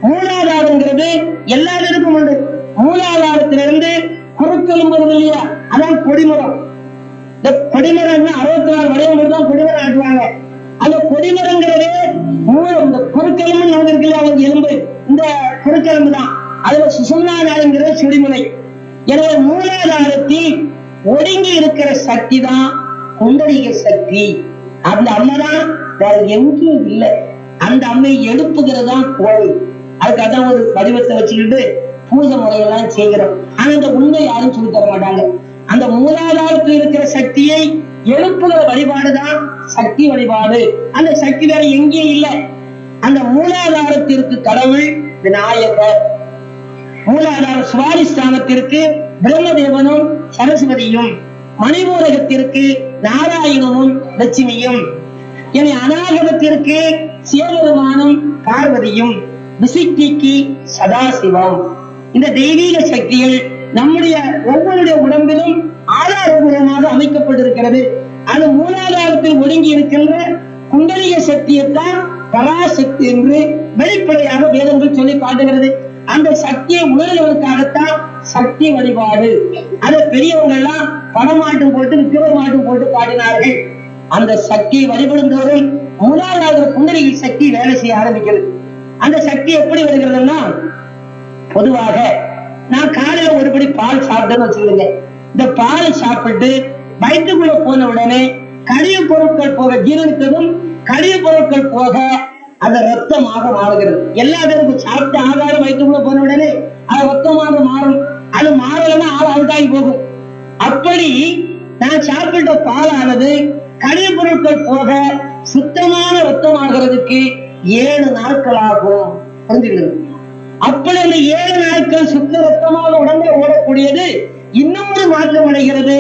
மூலாதாரங்கிறது எல்லாருக்கும் உண்டு. மூலாதாரத்திலிருந்து குறுக்கெலும்பு இல்லையா, அதான் கொடிமரம். இந்த கொடிமரம் 64 வடிவம் தான் கொடிமரம் ஆட்டுவாங்க. அந்த கொடிமரங்கிறதே இந்த குறுக்கெலும்பு நடந்திருக்கல, அவங்க எலும்பு இந்த குறுக்கெலும்பு தான். அதுல சுசம்னாங்கிறது சுடிமுனை. எனவே மூலாதாரத்தில் ஒடுங்கி இருக்கிற சக்தி தான் குண்டலிக சக்தி. அந்த அம்மைதான் வேற எங்கேயும் இல்லை. அந்த அம்மையை எழுப்புகிறதா கோவில். அதுக்கு அதான் ஒரு வடிவத்தை வச்சுக்கிட்டு பூஜை முறைகள்லாம் செய்கிறோம். ஆனா அந்த உண்மை யாரும் சொல்லி தர மாட்டாங்க. அந்த மூலாதாரத்தில் இருக்கிற சக்தியை எழுப்புகிற வழிபாடுதான் சக்தி வழிபாடு. அந்த சக்தி வேற எங்கேயும் இல்லை. அந்த மூலாதாரத்திற்கு கடவுள் விநாயகர். மூலாதார சுவாதிஷ்டானத்திற்கு பிரம்மதேவனும் சரஸ்வதியும், மணிபூரகத்திற்கு நாராயணனும் லட்சுமியும், என அநாகதத்திற்கு சிவபெருமானும் பார்வதியும், விசித்திக்கு சதாசிவம். இந்த தெய்வீக சக்திகள் நம்முடைய ஒவ்வொருடைய உடம்பிலும் ஆதாரபூர்வமாக அமைக்கப்பட்டிருக்கிறது. அது மூலாதாரத்தில் ஒடுங்கி இருக்கின்ற குண்டலிக சக்தியைத்தான் பராசக்தி என்று வெளிப்படையாக வேதங்கள் சொல்லி காட்டுகிறது. அந்த சக்தியை உணர்வதற்காகத்தான் சக்தி வழிபாடு. அதை பெரியவங்க எல்லாம் பணமாட்டம் போட்டு விக்கிரமாட்டம் போட்டு காட்டினார்கள். அந்த சக்தியை வழிபடும்போது முதலாவது புண்டரீக சக்தி வேலை செய்ய ஆரம்பிக்கிறது. அந்த சக்தி எப்படி வருகிறதுன்னா, பொதுவாக நான் காலையில ஒருபடி பால் சாப்பிட்டேன்னு வச்சுக்கோங்க. இந்த பால் சாப்பிட்டு வயிற்றுக்குள்ள போன உடனே கழிவு பொருட்கள் போக ஜீரணித்ததும் கழிவு பொருட்கள் போக அந்த ரத்தமாக மாறுகிறது. எல்லா பேருக்கும் சாப்பிட்ட ஆகாரம் வயிற்றுக்குள்ள போன உடனே அது ரத்தமாக மாறும். அது மாறலன்னா ஆள் அவுட்டாகி போகும். அப்படி நான் சாப்பிட்ட பாலானது கழிவு பொருட்கள் போக சுத்தமான ரத்தமாகிறதுக்கு 7 நாட்கள் ஆகும். புரிஞ்சுக்கிறது? அப்படி அந்த 7 நாட்கள் சுத்த ரத்தமாக உடம்பை ஓடக்கூடியது இன்னொரு மாற்றம் அடைகிறது,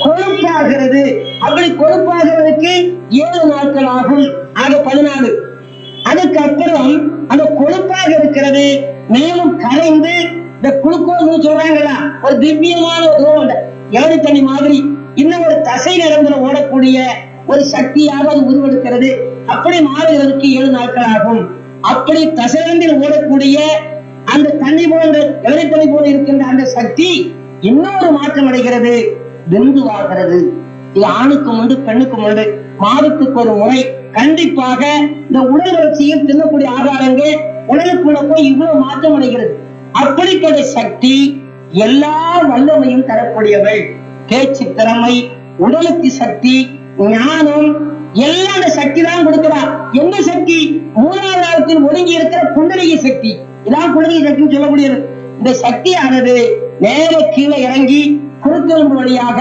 கொழுப்பாகிறது. அப்படி கொழுப்பாகிறதுக்கு 7 நாட்கள் ஆகும். ஆக 14. அதுக்கப்புறம் அந்த கொழுப்பாக இருக்கிறது மேலும் கரைந்து இந்த குளுக்கோஸ் சொல்றாங்களா, ஒரு திவ்யமான ஒரு ஏழு தண்ணி மாதிரி இன்னும் ஒரு தசை நிரம்பில் ஓடக்கூடிய ஒரு சக்தியாக அது உருவெடுக்கிறது. அப்படி மாறுகிறதுக்கு 7 நாட்கள் ஆகும். அப்படி தசையில் ஓடக்கூடிய அந்த தண்ணி போன்ற எவரை தண்ணி போல இருக்கின்ற அந்த சக்தி இன்னொரு மாற்றம் அடைகிறது, பிந்துவாகிறது. இது ஆணுக்கும் உண்டு பெண்ணுக்கும் உண்டு. மாதத்துக்கு ஒரு முறை கண்டிப்பாக இந்த உடல் வளர்ச்சியில் தின்னக்கூடிய ஆகாரங்கள் உடலுக்குள்ள போய் இவ்வளவு மாற்றம் அடைகிறது. அப்படிப்பட்ட சக்தி எல்லா வல்லமையும் தரக்கூடியவள். பேச்சு திறமை, உடலுக்கு சக்தி, ஞானம் எல்லாம் அந்த சக்தி தான் கொடுக்கிறார். என்ன சக்தி? மூலாதாரத்தில் ஒடுங்கி இருக்கிற புண்டரீக சக்தி. இதான் புண்டரீக சக்தி சொல்லக்கூடியது. இந்த சக்தியானது நேர கீழே இறங்கி குருத்தெலும்பு வழியாக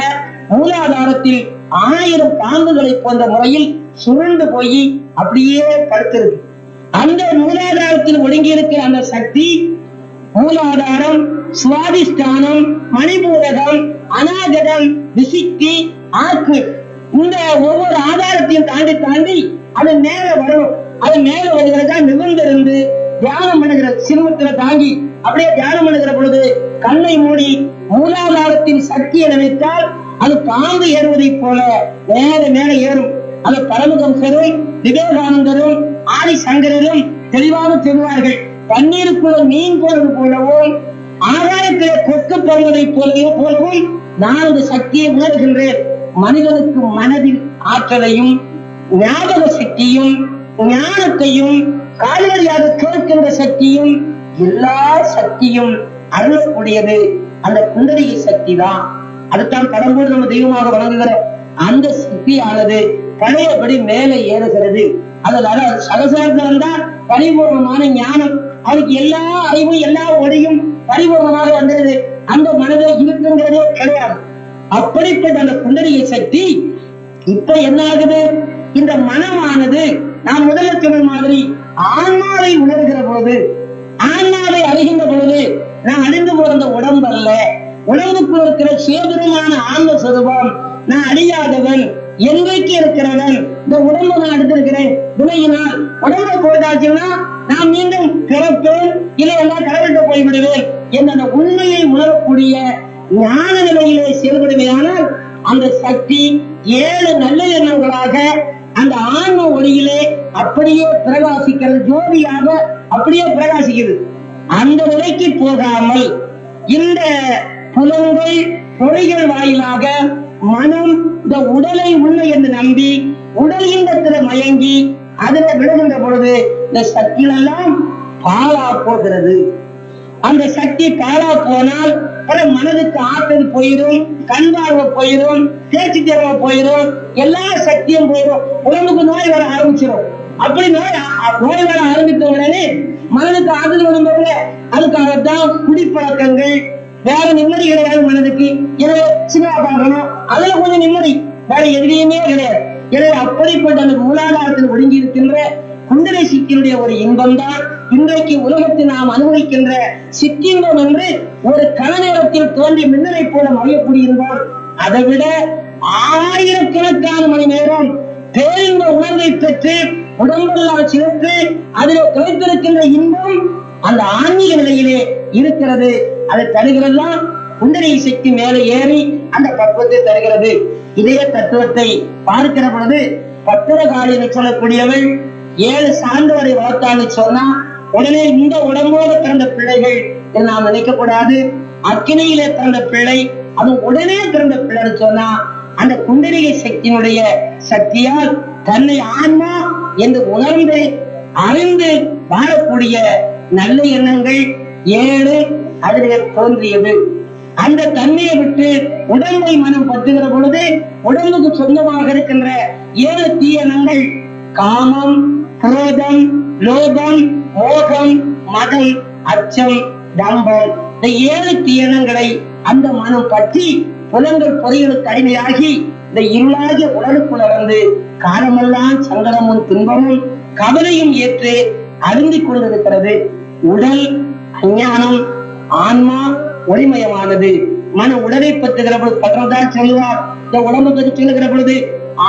மூலாதாரத்தில் 1000 பாம்புகளை போன்ற முறையில் சுருண்டு போய் அப்படியே படுத்திருக்கு. அந்த மூலாதாரத்தில் ஒடுங்கி இருக்கிற அந்த சக்தி மூலாதாரம், சுவாதிஷ்டானம், மணிபூரகம், அநாகதம், விசித்தி, ஆக்கு, இந்த ஒவ்வொரு ஆதாரத்தையும் தாண்டி தாண்டி அது மேல வரும். அது மேல வருகிறதா நிமிர்ந்திருந்து தியானம் பண்ணுகிற சிறுமத்துல தாங்கி அப்படியே தியானம் பண்ணுகிற பொழுது கண்ணை மூடி மூலாதாரத்தின் சக்தியை நினைத்தால் அது பாம்பு ஏறுவதை போல மேல மேல ஏறும். அது பரமஹம்சரும் விவேகானந்தரும் ஆதி சங்கரரும் தெளிவாக சொல்வார்கள். தண்ணீருக்குள்ள மீன் போவது போலவும் ஆகாயத்திலே கொக்கு போவதை போலவும் நான் இந்த சக்தியை உணர்கின்றேன். மனிதனுக்கு மனதில் ஆற்றலையும் ஞாபக சக்தியும் ஞானத்தையும் கால்வழியாக கேட்கின்ற சக்தியும் எல்லா சக்தியும் அருளக்கூடியது அந்த புண்டரீக சக்தி தான். அதுதான் கடவுள் நம்ம தெய்வமாக வழங்குகிற அந்த சக்தியானது பழையபடி மேலே ஏறுகிறது. அதனால சகசாரத்தில் தான் பரிபூர்ணமான ஞானம். அதுக்கு எல்லா அறிவும் எல்லா ஒளியும் பரிபூர்ணமாக வந்தது. அந்த மனதை இருக்குங்கிறதே கிடையாது. அப்படிப்பட்ட அந்த புண்டரீக சக்தி இப்ப என்ன ஆகுது? இந்த மனமானது நான் முதல்ல சொன்ன மாதிரி ஆன்மாவை உணர்கிற போது, ஆன்மாவை அறிகின்ற பொழுது நான் அழிந்து போகிற உடம்பு அல்ல, உடம்புக்குள் இருக்கிற சேதனமான ஆன்ம சுரூபம், நான் அழியாதவன், என்றைக்கு இருக்கிறவன். இந்த உடம்பு நான் எடுத்திருக்கிறேன், வினையினால் உடம்பை போயிட்டாச்சுன்னா நான் மீண்டும் பிறப்பேன், இல்லையெல்லாம் கடவுள்கிட்ட போய்விடுவேன் என்ற அந்த உண்மையை உணரக்கூடிய ஞான நிலையிலே செயல்படுமையானால் அந்த சக்தி 7 நல்ல எண்ணங்களாக அந்த ஆன்ம ஒளியிலே அப்படியே பிரகாசிக்கிறது, ஜோதியாக அப்படியே பிரகாசிக்கிறது. அந்த நிலைக்கு போகாமல் இந்த புலங்கள் பொறிகள் வாயிலாக மனம் இந்த உடலை உண்மை என்று நம்பி உடல் இன்பத்தில மயங்கி அதில் விழுகின்ற பொழுது இந்த சக்திகள் எல்லாம் பாழா போகிறது. அந்த சக்தி பாழா போனால் மனதுக்கு ஆற்றல் போயிடும், கண் பார்வை போயிடும், பேச்சு திறமை போயிடும், எல்லா சக்தியும் போயிடும். உடம்புக்கு நோய் வர ஆரம்பிச்சிடும். அப்படி நோய் வர ஆரம்பித்த உடனே மனதுக்கு ஆற்றல் வரும்போது அதுக்காகத்தான் குடிப்பழக்கங்கள், வேற நிம்மதி கிடையாது மனதுக்கு. எனவே சினிமா பார்க்கணும், அதுல கொஞ்சம் நிம்மதி, வேற எதுலையுமே கிடையாது. எனவே அப்படிப்பட்ட அந்த மூலாதாரத்தில் ஒடுங்கி இருக்கின்ற குண்டலை சக்தியினுடைய ஒரு இன்பம் தான் இன்றைக்கு உலகத்தில் நாம் அனுபவிக்கின்ற சிற்றின்பம் என்று ஒரு கன நேரத்தில் தோன்றி மின்னலை போல மறையக்கூடிய இன்பம். அதை விட 1000கணக்கான மணி நேரம் பேரின்ப உணர்வை பெற்று உடம்பெல்லாம் சிறப்பு அதில் கிடைத்திருக்கின்ற இன்பம் அந்த ஆன்மீக நிலையிலே இருக்கிறது. அதை தருகிறதெல்லாம் குண்டலை சக்தி மேலே ஏறி அந்த பக்குவத்தை தருகிறது. இதே தத்துவத்தை பார்க்கிற பொழுது பத்திரகாளி சொல்லக்கூடியவள் 7 சார்ந்தவரை வளர்த்தான்னு சொன்னா உடனே இந்த உடம்போடு பிறந்த பிள்ளைகள் என்று நாம் நினைக்க கூடாது. அக்கினியிலே பிறந்த பிள்ளை அது உடனே பிறந்த பிள்ளைன்னு சொன்னா அந்த குண்டலிகை சக்தியினுடைய சக்தியால் தன்னை ஆன்மா என்று உணர்ந்து அறிந்து வாழக்கூடிய நல்ல எண்ணங்கள் 7 அதிலே தோன்றியது. அந்த தன்மையை விட்டு உடம்பை மனம் பற்றுகிற பொழுது உடம்புக்கு சொந்தமாக இருக்கின்ற 7 தீயனங்கள் காமம், குரோதம், லோபம், மோகம், மதம், அச்சம், தம்பம், இந்த 7 தீயனங்களை அந்த மனம் பற்றி புலங்கள் பொறிகளுக்கு அடிமையாகி இந்த இருளாகிய உடலுக்குள்ளர்ந்து காலமெல்லாம் சங்கடமும் துன்பமும் கவலையும் ஏற்று அருந்திக் கொண்டிருக்கிறது. உடல் அஞ்ஞானம், ஆன்மா ஒளிமயமானது. மன உடலை பற்றுகிற பொழுது பற்றதான் சொல்லுவார். இந்த உடம்பு பற்றி சொல்லுகிற பொழுது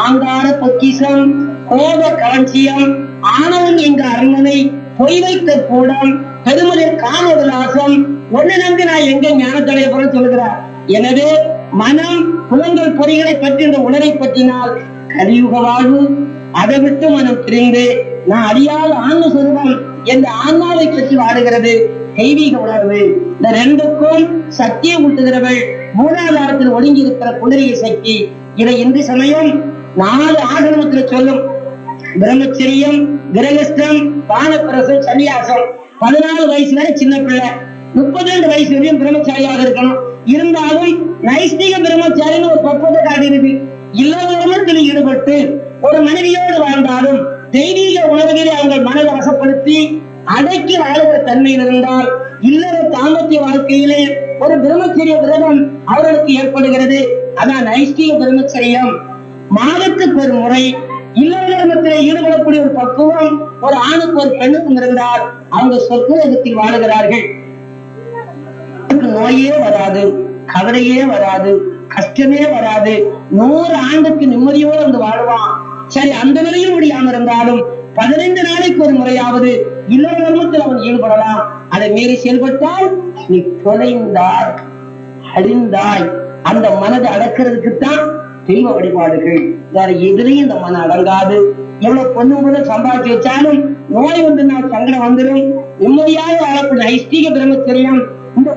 ஆங்கார பொக்கிஷம், கோப களஞ்சியம், ஆணவம் என்ற அரண்மனை, பொய் வைத்த கூடம், பெருமதில் காம விலாசம், ஒன்னு நம்பி நான் எங்க ஞானத்தடைய போல சொல்லுகிறார். எனவே மனம் புலங்கள் பொறிகளை பற்றி இந்த உடலை பற்றினால் கலியுக வாழ்வு. அதை விட்டு மனம் பிரிந்து நான் அறியாத ஆன்ம சொருபம் என்ற ஆன்மாவை பற்றி வாடுகிறது தெய்வீக உணர்வு. இந்த 2க்கும் சக்தியை ஊட்டுகிறவள் மூலாதாரத்தில் ஒடுங்கி இருக்கிற குண்டலிகை சக்தி. இதை இந்து சமயம் 4 ஆகமத்தில் சொல்லும். பிரம்மச்சரியம், கிரகஸ்தம், பானப்பிரசம், சன்னியாசம். 14 வயசு வரை சின்ன பிள்ளை, 32 வயசு வரையும் பிரம்மச்சாரியாக இருக்கணும். இருந்தாலும் நைஷ்டிக பிரம்மச்சாரின்னு ஒரு பக்குவத்தை காட்டியிருக்கு. இல்லறத்தில் ஈடுபட்டு ஒரு மனைவியோடு வாழ்ந்தாலும் தெய்வீக உணர்வுகளை அவங்க மனதை வசப்படுத்தி அடக்கி வாழுகிற தன்மையில் இருந்தால் இல்லற தாம்பத்திய வாழ்க்கையிலே ஒரு பிரம்மச்சரிய விரதம் அவர்களுக்கு ஏற்படுகிறது. அதான் நைஷ்டிக பிரம்மச்சரியம். மாதத்துக்கு ஒரு முறை இல்லறத்தில் ஈடுபடக்கூடிய ஒரு பக்குவம் ஒரு ஆணுக்கு ஒரு பெண்ணுக்கும் இருந்தால் அவங்க சொர்க்கத்தில் வாழுகிறார்கள். நோயே வராது, கவலையே வராது, கஷ்டமே வராது. 100 ஆண்டுக்கு நிம்மதியோடு வந்து வாழ்வான். சரி, அந்த நிலையும் முடியாம இருந்தாலும் 15 நாளைக்கு ஒரு முறையாவது இல்லற தர்மத்தில் அவன் ஈடுபடலாம். அதை மீறி செயல்பட்டால் நீ தொலைந்தாய், அழிந்தாய். அந்த மனதை அடக்கிறதுக்குத்தான் தெய்வ வழிபாடுகள். வேற எதிரையும் இந்த மனம் அடங்காது. எவ்வளவு பொண்ணு கூட சம்பாதிச்சு வச்சாலும் நோய் வந்து நான் சங்கடம் வந்துடும். நிம்மதியாக வாழக்கூடிய ஐஸ்தீக பிரம்மச்சரியம் இந்த